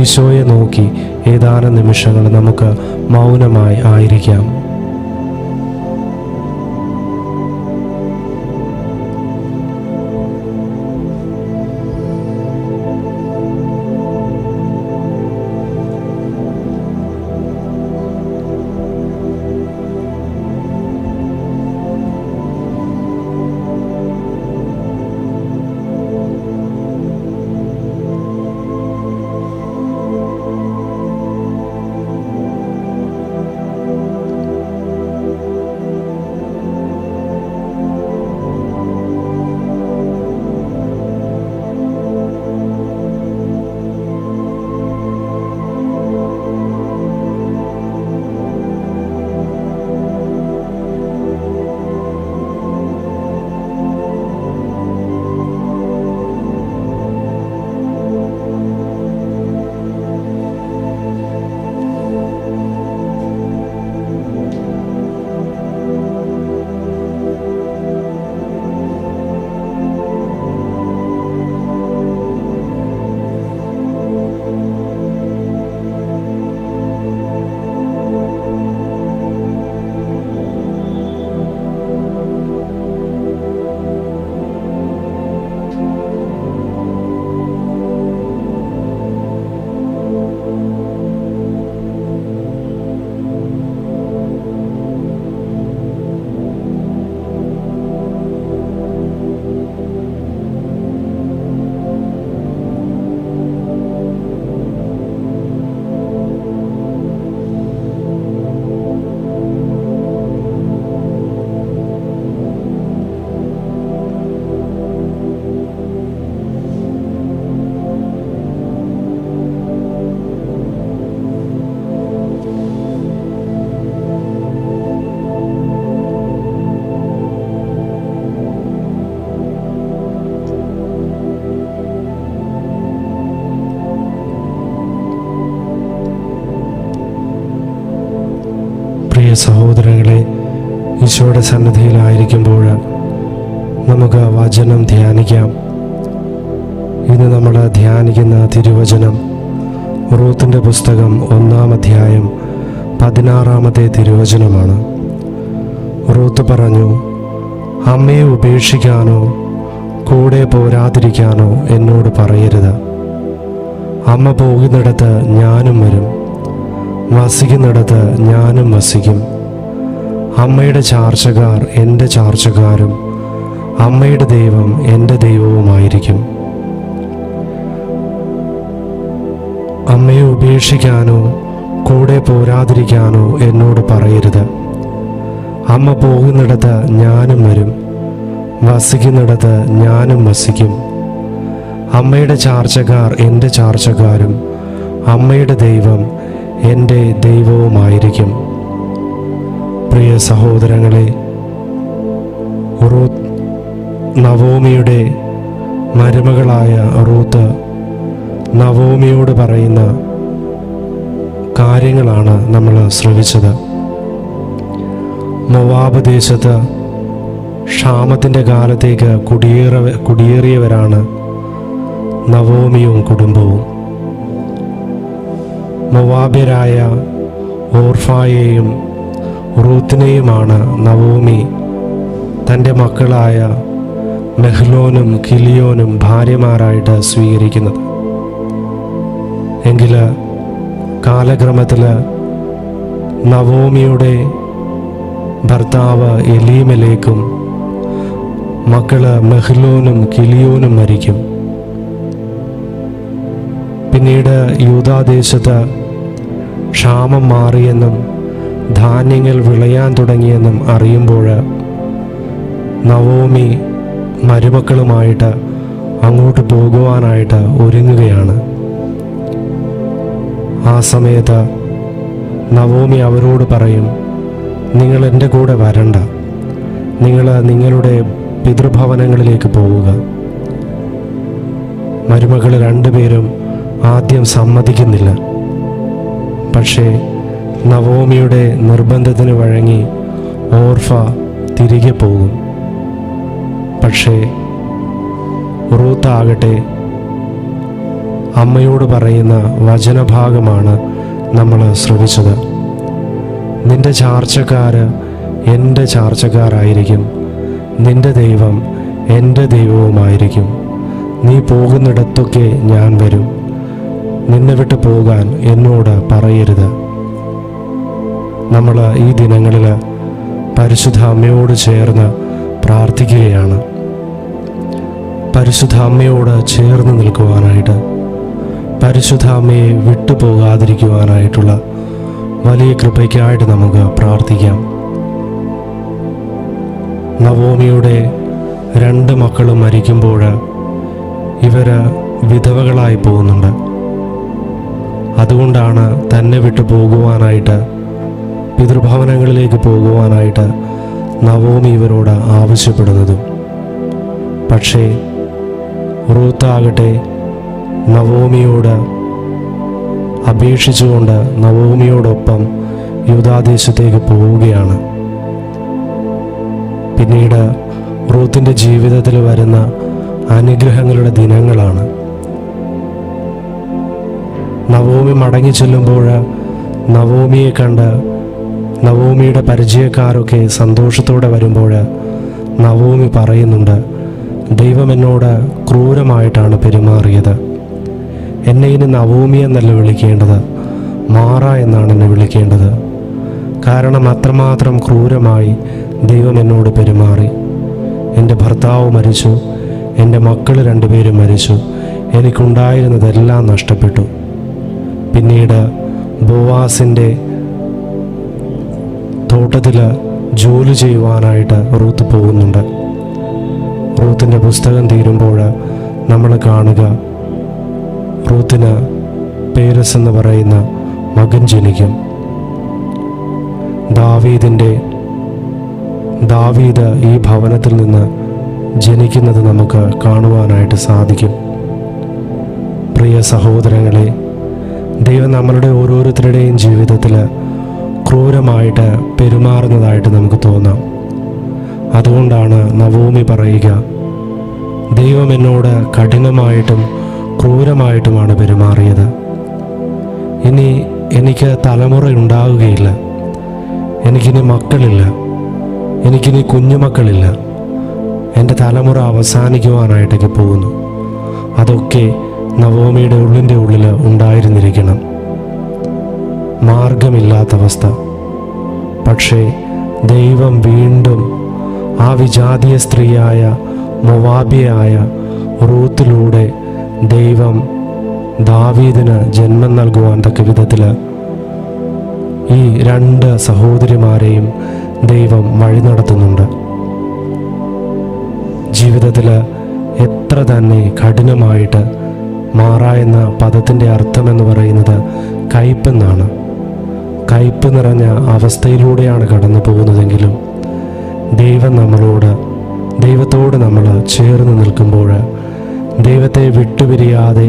ഈശോയെ നോക്കി ഏതാനും നിമിഷങ്ങൾ നമുക്ക് മൗനമായി ആയിരിക്കാം. സഹോദരങ്ങളെ, ഈശോയുടെ സന്നിധിയിലായിരിക്കുമ്പോൾ നമുക്ക് വചനം ധ്യാനിക്കാം. ഇന്ന് നമ്മൾ ധ്യാനിക്കുന്ന തിരുവചനം റൂത്തിൻ്റെ പുസ്തകം 1-ാം അധ്യായം 16-ാമത്തെ തിരുവചനമാണ്. റൂത്ത് പറഞ്ഞു, അമ്മയെ ഉപേക്ഷിക്കാനോ കൂടെ പോരാതിരിക്കാനോ എന്നോട് പറയരുത്. അമ്മ പോകുന്നിടത്ത് ഞാനും വരും, വസിക്കുന്നിടത്ത് ഞാനും വസിക്കും. അമ്മയുടെ ചാർച്ചക്കാർ എൻ്റെ ചാർച്ചക്കാരും അമ്മയുടെ ദൈവം എൻ്റെ ദൈവവുമായിരിക്കും. അമ്മയെ ഉപേക്ഷിക്കാനോ കൂടെ പോരാതിരിക്കാനോ എന്നോട് പറയരുത്. അമ്മ പോകുന്നിടത്ത് ഞാനും വരും, വസിക്കുന്നിടത്ത് ഞാനും വസിക്കും. അമ്മയുടെ ചാർച്ചക്കാർ എൻ്റെ ചാർച്ചക്കാരും അമ്മയുടെ ദൈവം എൻ്റെ ദൈവവുമായിരിക്കും. പ്രിയ സഹോദരങ്ങളെ, റൂത്ത് നവോമിയുടെ മരുമകളായ റൂത്ത് നവോമിയോട് പറയുന്ന കാര്യങ്ങളാണ് നമ്മൾ ശ്രവിച്ചത്. മൊവാബ് ദേശത്ത് ക്ഷാമത്തിൻ്റെ കാലത്തേക്ക് കുടിയേറിയവരാണ് നവോമിയും കുടുംബവും. മൊവാബ്യരായ ഓർഫായെയും റൂത്തിനെയുമാണ് നവോമി തൻ്റെ മക്കളായ മെഹ്ലോനും കിലിയോനും ഭാര്യമാരായിട്ട് സ്വീകരിക്കുന്നത്. എങ്കിൽ കാലക്രമത്തിൽ നവോമിയുടെ ഭർത്താവ് എലീമലേക്കും മക്കള് മെഹ്ലോനും കിലിയോനും മരിക്കും. പിന്നീട് യൂദാദേശത്ത് ക്ഷാമം മാറിയെന്നും ധാന്യങ്ങൾ വിളയാൻ തുടങ്ങിയെന്നും അറിയുമ്പോൾ നവോമി മരുമക്കളുമായിട്ട് അങ്ങോട്ട് പോകുവാനായിട്ട് ഒരുങ്ങുകയാണ്. ആ സമയത്ത് നവോമി അവരോട് പറയും, നിങ്ങൾ എൻ്റെ കൂടെ വരണ്ട, നിങ്ങൾ നിങ്ങളുടെ പിതൃഭവനങ്ങളിലേക്ക് പോവുക. മരുമകൾ രണ്ടുപേരും ആദ്യം സമ്മതിക്കുന്നില്ല. പക്ഷേ നവോമിയുടെ നിർബന്ധത്തിന് വഴങ്ങി ഓർഫ തിരികെ പോകും. പക്ഷേ റൂത്താകട്ടെ അമ്മയോട് പറയുന്ന വചനഭാഗമാണ് നമ്മൾ ശ്രവിച്ചത്. നിന്റെ ചാർച്ചക്കാര് എൻ്റെ ചാർച്ചക്കാരായിരിക്കും, നിന്റെ ദൈവം എൻ്റെ ദൈവവുമായിരിക്കും. നീ പോകുന്നിടത്തൊക്കെ ഞാൻ വരും, നിന്നെ വിട്ടു പോകാൻ എന്നോട് പറയരുത്. നമ്മൾ ഈ ദിനങ്ങളിൽ പരിശുദ്ധ അമ്മയോട് ചേർന്ന് പ്രാർത്ഥിക്കുകയാണ്. പരിശുദ്ധ അമ്മയോട് ചേർന്ന് നിൽക്കുവാനായിട്ട്, പരിശുദ്ധ അമ്മയെ വിട്ടുപോകാതിരിക്കുവാനായിട്ടുള്ള വലിയ കൃപയ്ക്കായിട്ട് നമുക്ക് പ്രാർത്ഥിക്കാം. നവോമിയുടെ 2 മക്കളും മരിക്കുമ്പോൾ ഇവർ വിധവകളായി പോകുന്നുണ്ട്. അതുകൊണ്ടാണ് തന്നെ വിട്ടു പോകുവാനായിട്ട്, പിതൃഭവനങ്ങളിലേക്ക് പോകുവാനായിട്ട് നവോമി ഇവരോട് ആവശ്യപ്പെടുന്നതും. പക്ഷേ റൂത്താകട്ടെ നവോമിയോട് അപേക്ഷിച്ചുകൊണ്ട് നവോമിയോടൊപ്പം യൂദാദേശത്തേക്ക് പോവുകയാണ്. പിന്നീട് റൂത്തിൻ്റെ ജീവിതത്തിൽ വരുന്ന അനുഗ്രഹങ്ങളുടെ ദിനങ്ങളാണ്. നവോമി മടങ്ങി ചെല്ലുമ്പോൾ നവോമിയെ കണ്ട് നവോമിയുടെ പരിചയക്കാരൊക്കെ സന്തോഷത്തോടെ വരുമ്പോൾ നവോമി പറയുന്നുണ്ട്, ദൈവം എന്നോട് ക്രൂരമായിട്ടാണ് പെരുമാറിയത്. എന്നെ ഇനി നവോമി എന്നല്ല വിളിക്കേണ്ടത്, മാറ എന്നാണ് എന്നെ വിളിക്കേണ്ടത്. കാരണം അത്രമാത്രം ക്രൂരമായി ദൈവം എന്നോട് പെരുമാറി. എൻ്റെ ഭർത്താവ് മരിച്ചു, എൻ്റെ മക്കൾ 2 പേരും മരിച്ചു, എനിക്കുണ്ടായിരുന്നതെല്ലാം നഷ്ടപ്പെട്ടു. പിന്നീട് ബോവാസിൻ്റെ തോട്ടത്തിൽ ജോലി ചെയ്യുവാനായിട്ട് റൂത്ത് പോകുന്നുണ്ട്. റൂത്തിൻ്റെ പുസ്തകം തീരുമ്പോൾ നമ്മൾ കാണുക, റൂത്തിന് പേരസ് എന്ന് പറയുന്ന മകൻ ജനിക്കും. ദാവീദ് ഈ ഭവനത്തിൽ നിന്ന് ജനിക്കുന്നത് നമുക്ക് കാണുവാനായിട്ട് സാധിക്കും. പ്രിയ സഹോദരങ്ങളെ, ദൈവം നമ്മളുടെ ഓരോരുത്തരുടെയും ജീവിതത്തിൽ ക്രൂരമായിട്ട് പെരുമാറുന്നതായിട്ട് നമുക്ക് തോന്നാം. അതുകൊണ്ടാണ് നവോമി പറയുക, ദൈവം എന്നോട് കഠിനമായിട്ടും ക്രൂരമായിട്ടുമാണ് പെരുമാറിയത്. ഇനി എനിക്ക് തലമുറ ഉണ്ടാവുകയില്ല, എനിക്കിനി മക്കളില്ല, എനിക്കിനി കുഞ്ഞുമക്കളില്ല, എൻ്റെ തലമുറ അവസാനിക്കുവാനായിട്ടൊക്കെ പോകുന്നു. അതൊക്കെ നവോമിയുടെ ഉള്ളിൻ്റെ ഉള്ളിൽ ഉണ്ടായിരുന്നിരിക്കണം. മാർഗമില്ലാത്ത അവസ്ഥ. പക്ഷേ ദൈവം വീണ്ടും ആ വിജാതീയ സ്ത്രീയായ മൊവാബിയായ റൂത്തിലൂടെ ദൈവം ദാവീദിന് ജന്മം നൽകുവാൻ തക്ക വിധത്തിൽ ഈ 2 സഹോദരിമാരെയും ദൈവം വഴി നടത്തുന്നുണ്ട്. ജീവിതത്തിൽ എത്ര തന്നെ കഠിനമായിട്ട്, മാറ എന്ന പദത്തിൻ്റെ അർത്ഥമെന്ന് പറയുന്നത് കയ്പെന്നാണ്. കയ്പ് നിറഞ്ഞ അവസ്ഥയിലൂടെയാണ് കടന്നു പോകുന്നതെങ്കിലും ദൈവത്തോട് നമ്മൾ ചേർന്ന് നിൽക്കുമ്പോൾ, ദൈവത്തെ വിട്ടുപിരിയാതെ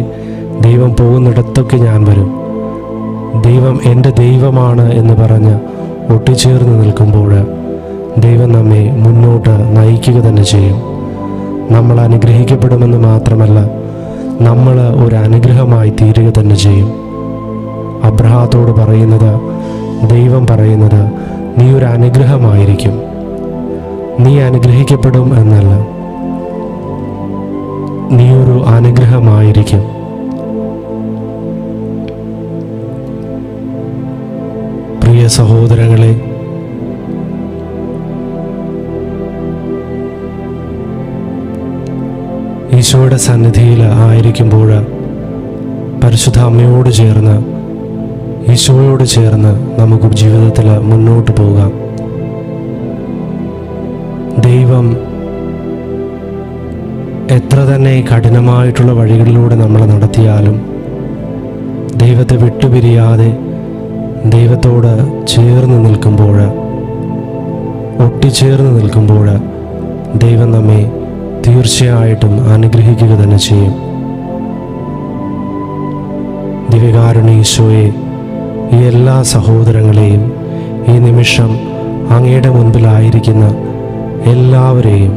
ദൈവം പോകുന്നിടത്തൊക്കെ ഞാൻ വരും, ദൈവം എൻ്റെ ദൈവമാണ് എന്ന് പറഞ്ഞ് ഒട്ടിച്ചേർന്ന് നിൽക്കുമ്പോൾ ദൈവം നമ്മെ മുന്നോട്ട് നയിക്കുക തന്നെ ചെയ്യും. നമ്മൾ അനുഗ്രഹിക്കപ്പെടുമെന്ന് മാത്രമല്ല, നമ്മൾ ഒരു അനുഗ്രഹമായി തീരുക തന്നെ ചെയ്യും. അബ്രഹാത്തോട് പറയുന്നത്, ദൈവം പറയുന്നത്, നീ ഒരു അനുഗ്രഹമായിരിക്കും. നീ അനുഗ്രഹിക്കപ്പെടും എന്നല്ല, നീ ഒരു അനുഗ്രഹമായിരിക്കും. പ്രിയ സഹോദരങ്ങളെ, ഈശോയുടെ സന്നിധിയിൽ ആയിരിക്കുമ്പോൾ പരിശുദ്ധ അമ്മയോട് ചേർന്ന്, ഈശോയോട് ചേർന്ന് നമുക്ക് ജീവിതത്തിൽ മുന്നോട്ട് പോകാം. ദൈവം എത്ര തന്നെ കഠിനമായിട്ടുള്ള വഴികളിലൂടെ നമ്മളെ നടത്തിയാലും ദൈവത്തെ വിട്ടുപിരിയാതെ ദൈവത്തോട് ചേർന്ന് നിൽക്കുമ്പോൾ, ഒട്ടിച്ചേർന്ന് നിൽക്കുമ്പോൾ ദൈവം നമ്മെ തീർച്ചയായിട്ടും അനുഗ്രഹിക്കുക തന്നെ ചെയ്യും. ദിവ്യകാരുണ്യ ഈശോയെ, ഈ എല്ലാ സഹോദരങ്ങളെയും ഈ നിമിഷം അങ്ങയുടെ മുൻപിലായിരിക്കുന്ന എല്ലാവരെയും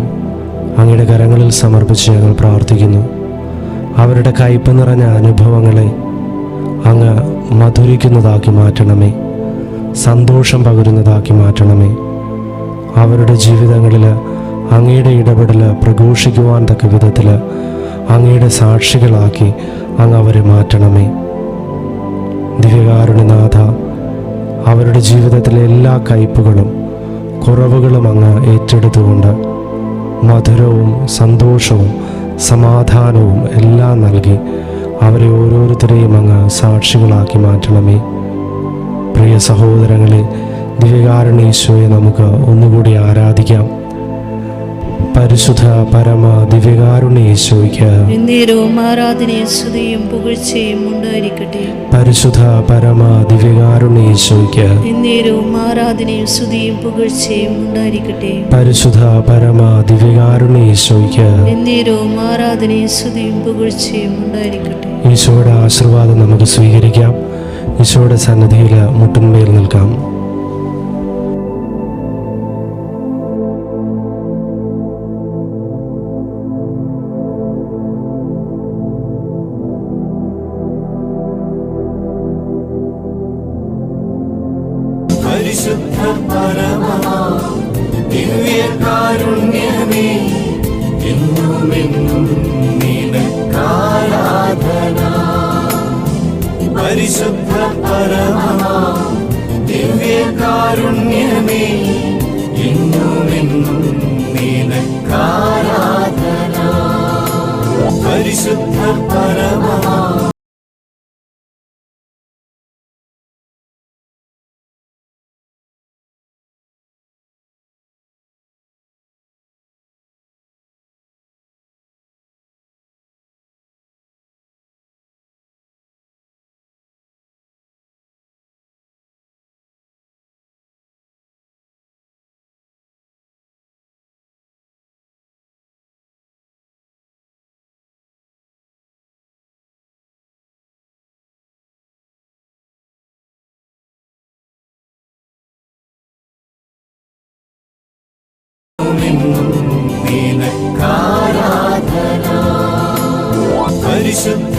അങ്ങയുടെ കരങ്ങളിൽ സമർപ്പിച്ച് ഞങ്ങൾ പ്രാർത്ഥിക്കുന്നു. അവരുടെ കയ്പ് നിറഞ്ഞ അനുഭവങ്ങളെ അങ്ങ് മധുരിക്കുന്നതാക്കി മാറ്റണമേ, സന്തോഷം പകരുന്നതാക്കി മാറ്റണമേ. അവരുടെ ജീവിതങ്ങളിൽ അങ്ങയുടെ ഇടപെടൽ പ്രഘോഷിക്കുവാൻ തക്ക വിധത്തിൽ അങ്ങയുടെ സാക്ഷികളാക്കി അങ്ങ് അവരെ മാറ്റണമേ. ദിവ്യകാരുണ്യനാഥ, അവരുടെ ജീവിതത്തിലെ എല്ലാ കയ്പുകളും കുറവുകളും അങ്ങ് ഏറ്റെടുത്തുകൊണ്ട് മധുരവും സന്തോഷവും സമാധാനവും എല്ലാം നൽകി അവരെ ഓരോരുത്തരെയും അങ്ങ് സാക്ഷികളാക്കി മാറ്റണമേ. പ്രിയ സഹോദരങ്ങളെ, ദിവ്യകാരുണ്യ ഈശോയെ നമുക്ക് ഒന്നുകൂടി ആരാധിക്കാം. പരിശുദ്ധ പരമ ദിവ്യകാരുണ്യ ഈശോയ്ക്ക് എന്നേരവും ആരാധനയും സ്തുതിയും പുകഴ്ചയും ഉണ്ടായിരിക്കട്ടെ. പരിശുദ്ധ പരമ ദിവ്യകാരുണ്യ ഈശോയ്ക്ക് എന്നേരവും ആരാധനയും സ്തുതിയും പുകഴ്ചയും ഉണ്ടായിരിക്കട്ടെ. പരിശുദ്ധ പരമ ദിവ്യകാരുണ്യ ഈശോയ്ക്ക് എന്നേരവും ആരാധനയും സ്തുതിയും പുകഴ്ചയും ഉണ്ടായിരിക്കട്ടെ. ഈശോയുടെ ആശീർവാദം നമുക്ക് സ്വീകരിക്കാം. ഈശോയുടെ സന്നിധിയിൽ മുട്ടിന്മേൽ നിൽക്കാം. പരിശുദ്ധ പരമമാ ദിവ്യകാരുണ്യമേ, എന്നുമെന്നും നിനക്കാരാധന. പരിശുദ്ധ പരമമാ ദിവ്യകാരുണ്യമേ, എന്നുമെന്നും നിനക്കാരാധന. പരിശുദ്ധ പരമമാ നിനക്കാരാധന. പരിശുദ്ധ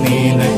നീ